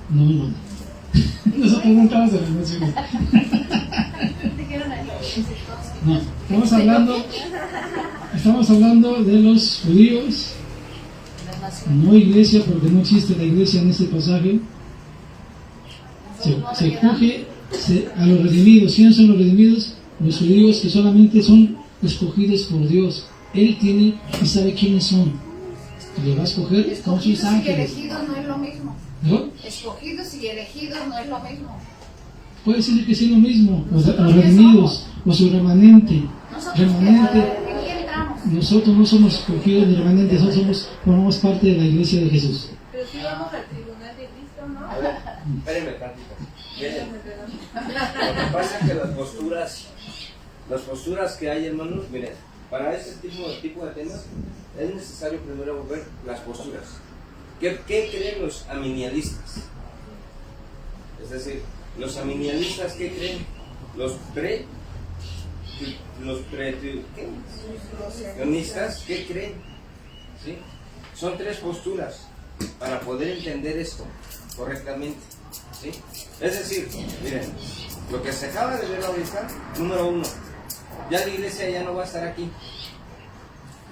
No. Nosotros no entramos en las naciones. Dijeron ahí. No, estamos hablando de los judíos, Las naciones. no iglesia, porque no existe la iglesia en este pasaje. Se coge a los redimidos. ¿Quiénes son los redimidos? Los judíos que solamente son escogidos por Dios. Él tiene y sabe quiénes son. Y le va a escoger con sus Escogidos y ángeles. elegidos no es lo mismo. ¿No? Escogidos y elegidos no es lo mismo. Puede ser que sea lo mismo. Los redimidos, o su remanente. Remanente. ¿En qué entramos? Nosotros no somos escogidos ni remanentes, nosotros formamos parte de la iglesia de Jesús. Pero si vamos al tribunal de Cristo, ¿no? A ver, espérenme tantito. Miren, lo que pasa es que las posturas que hay, hermanos, miren, para este tipo de temas es necesario primero ver las posturas. ¿Qué creen los aminialistas? Es decir, los aminialistas, ¿qué creen? Sionistas, ¿qué creen? ¿Sí? Son 3 posturas para poder entender esto correctamente. ¿Sí? Es decir, miren, lo que se acaba de ver ahorita, número 1, ya la iglesia ya no va a estar aquí.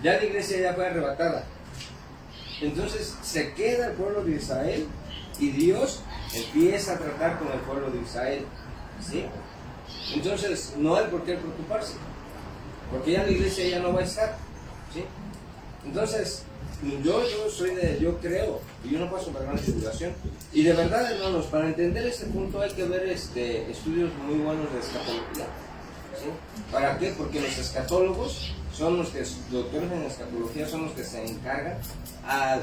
Ya la iglesia ya fue arrebatada. Entonces se queda el pueblo de Israel y Dios empieza a tratar con el pueblo de Israel. ¿Sí? Entonces no hay por qué preocuparse, porque ya la iglesia ya no va a estar. ¿Sí? Entonces, yo creo, y yo no paso por gran tribulación, y de verdad, hermanos, para entender este punto hay que ver estudios muy buenos de escatología. ¿Sí? ¿Para qué? Porque los escatólogos son los doctores en escatología son los que se encargan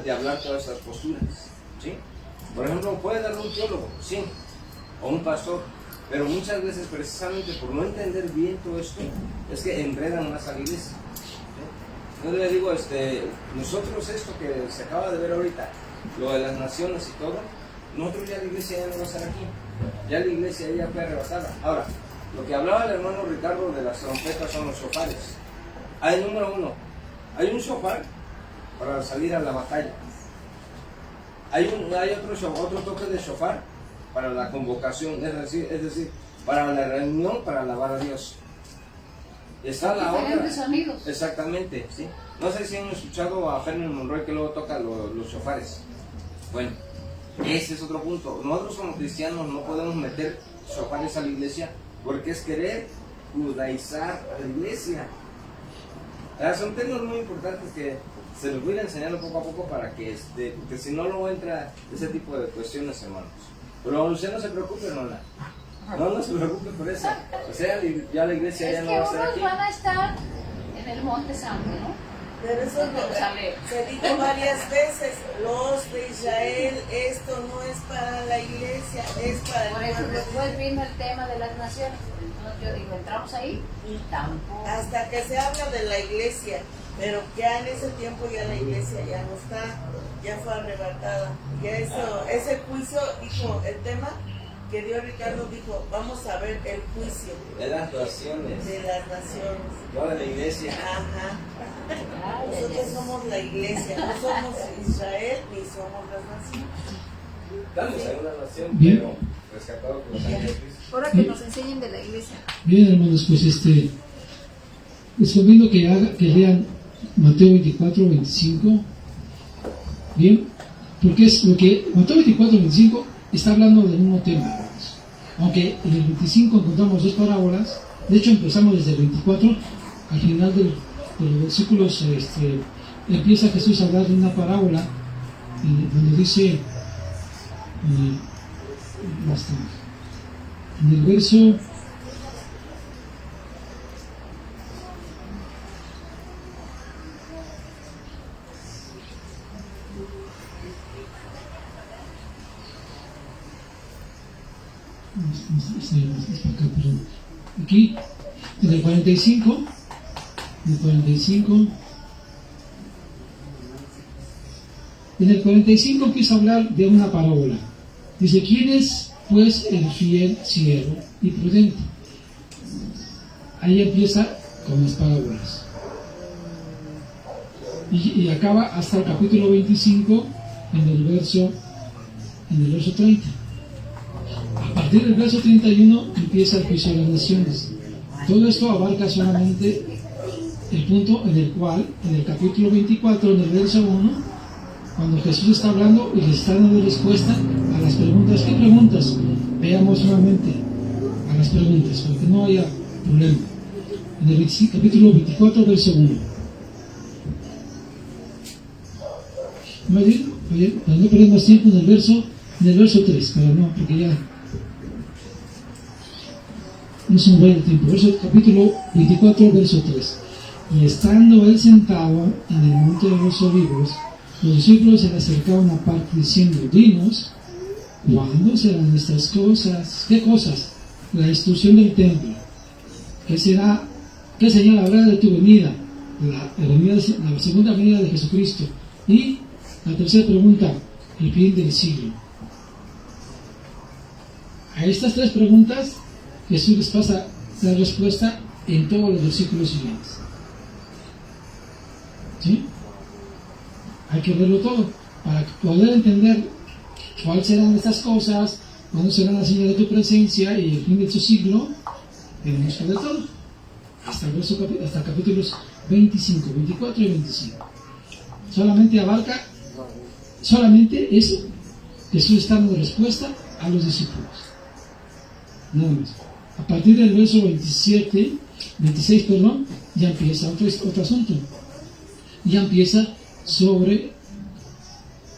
de hablar todas estas posturas. ¿Sí? Por ejemplo, puede darlo un teólogo, sí, o un pastor, pero muchas veces precisamente por no entender bien todo esto, es que enredan más a la iglesia. Yo le digo, nosotros esto que se acaba de ver ahorita, lo de las naciones y todo, nosotros ya la iglesia ya no va a estar aquí, ya la iglesia ya fue arrebatada. Ahora, lo que hablaba el hermano Ricardo de las trompetas son los shofares. Número 1, hay un shofar para salir a la batalla. Hay otro toque de shofar para la convocación, es decir, para la reunión, para alabar a Dios. Está la Diferentes otra. sonidos. Exactamente, sí. No sé si han escuchado a Fermin Monroy que luego toca los shofares. Bueno, ese es otro punto. Nosotros como cristianos no podemos meter shofares a la iglesia porque es querer judaizar a la iglesia. Son temas muy importantes que se los voy a ir enseñando poco a poco para que porque si no luego entra ese tipo de cuestiones, hermanos. Pero usted no se preocupe, hermana. No se preocupe por eso. O sea, ya la iglesia ya Es no que va a estar unos aquí. van a estar en el Monte Santo, ¿no? Pero eso se dijo varias veces, los de Israel, esto no es para la iglesia, es para Por el eso pueblo. después vino el tema de las naciones. Entonces yo digo, entramos ahí y tampoco. Hasta que se habla de la iglesia, pero ya en ese tiempo ya la iglesia ya no está, ya fue arrebatada. Ya ese juicio, dijo el tema que dio Ricardo, dijo, vamos a ver el juicio De las naciones, de las naciones. no de la iglesia. Ajá. Nosotros somos la iglesia, no somos Israel ni somos las naciones. Estamos en una nación, Bien. pero rescatado por la sangre de Cristo. Ahora que nos enseñen de la iglesia. Bien, hermanos, pues les recomiendo que lean Mateo 24, 25. Bien, porque es lo que Mateo 24, 25 está hablando del mismo tema, hermanos. Aunque en el 25 encontramos dos parábolas, de hecho empezamos desde el 24, al final de los versículos empieza Jesús a hablar de una parábola donde dice, en el verso aquí, en el 45, empieza a hablar de una parábola. Dice, ¿quién es pues el fiel siervo y prudente? Ahí empieza con las parábolas. Y acaba hasta el capítulo 25 en el verso 30. A partir del verso 31 empieza el juicio de las naciones. Todo esto abarca solamente el punto en el cual, en el capítulo 24, en el verso 1, cuando Jesús está hablando y les está dando respuesta a las preguntas. ¿Qué preguntas? Veamos nuevamente a las preguntas, para que no haya problema. En el capítulo 24, verso 1. Para no perder más tiempo en el verso 3, pero no, porque ya no se me vaya el tiempo. Capítulo 24, verso 3. Y estando él sentado en el monte de los olivos, los discípulos se le acercaban aparte diciendo, dinos, ¿cuándo serán estas cosas? ¿Qué cosas? La destrucción del templo. ¿Qué señal habrá de tu venida? La segunda venida de Jesucristo. Y la tercera pregunta, el fin del siglo. A estas tres preguntas Jesús les pasa la respuesta en todos los versículos siguientes. ¿Sí? Hay que verlo todo para poder entender cuáles serán estas cosas, cuándo será la señal de tu presencia y el fin de tu siglo. Tenemos que ver todo hasta capítulos 25, 24 y 25. Solamente eso. Jesús está dando respuesta a los discípulos. Nada más. A partir del verso 26, ya empieza otro asunto. Ya empieza sobre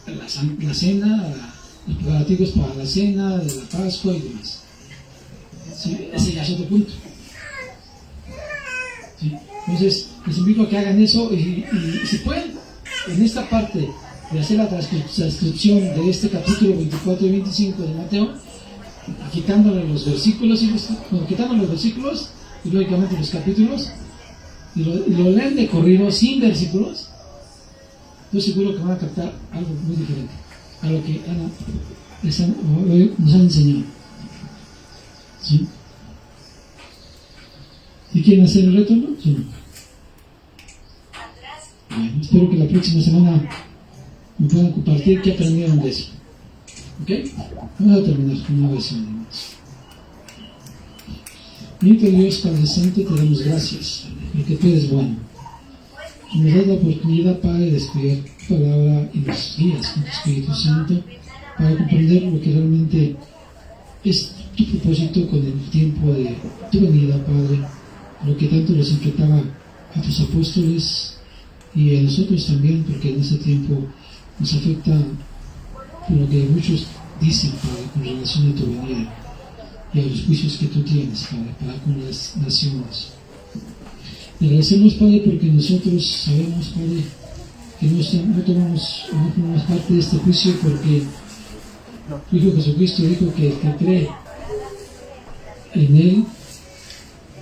la cena, los preparativos para la cena, de la Pascua y demás. ¿Sí? Ese ya es otro punto. ¿Sí? Entonces, les invito a que hagan eso y si pueden, en esta parte de hacer la transcripción de este capítulo 24 y 25 de Mateo, quitándole los versículos y lógicamente los capítulos, y lo leen de corrido sin versículos, estoy seguro que van a captar algo muy diferente a lo que Ana nos han enseñado. ¿Sí? ¿Y quieren hacer el reto? ¿No? ¿Sí? Bueno, espero que la próxima semana me puedan compartir qué aprendieron de eso. ¿Ok? Vamos a terminar con una oración, hermanos. Bendito Dios, Padre Santo, te damos gracias, porque tú eres bueno. Y nos das la oportunidad, Padre, de estudiar tu palabra y nos guías con tu Espíritu Santo para comprender lo que realmente es tu propósito con el tiempo de tu venida, Padre, lo que tanto los inquietaba a tus apóstoles y a nosotros también, porque en ese tiempo nos afecta lo que muchos dicen, Padre, con relación a tu venida y a los juicios que tú tienes, Padre, para con las naciones. Te agradecemos, Padre, porque nosotros sabemos, Padre, que no formamos parte de este juicio, porque tu Hijo Jesucristo dijo que el que cree en Él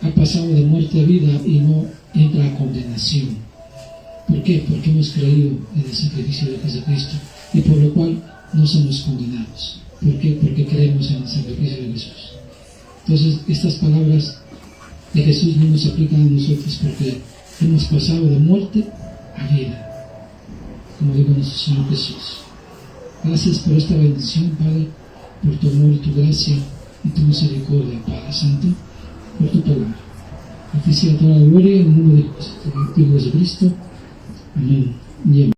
ha pasado de muerte a vida y no entra a condenación. ¿Por qué? Porque hemos creído en el sacrificio de Jesucristo y por lo cual no somos condenados. ¿Por qué? Porque creemos en el sacrificio de Jesús. Entonces, estas palabras de Jesús no nos aplican a nosotros, porque hemos pasado de muerte a vida, como dijo nuestro Señor Jesús. Gracias por esta bendición, Padre, por tu amor y tu gracia y tu misericordia, Padre Santo, por tu palabra. A ti sea toda la gloria en el nombre de Jesucristo. Amén. Y amén.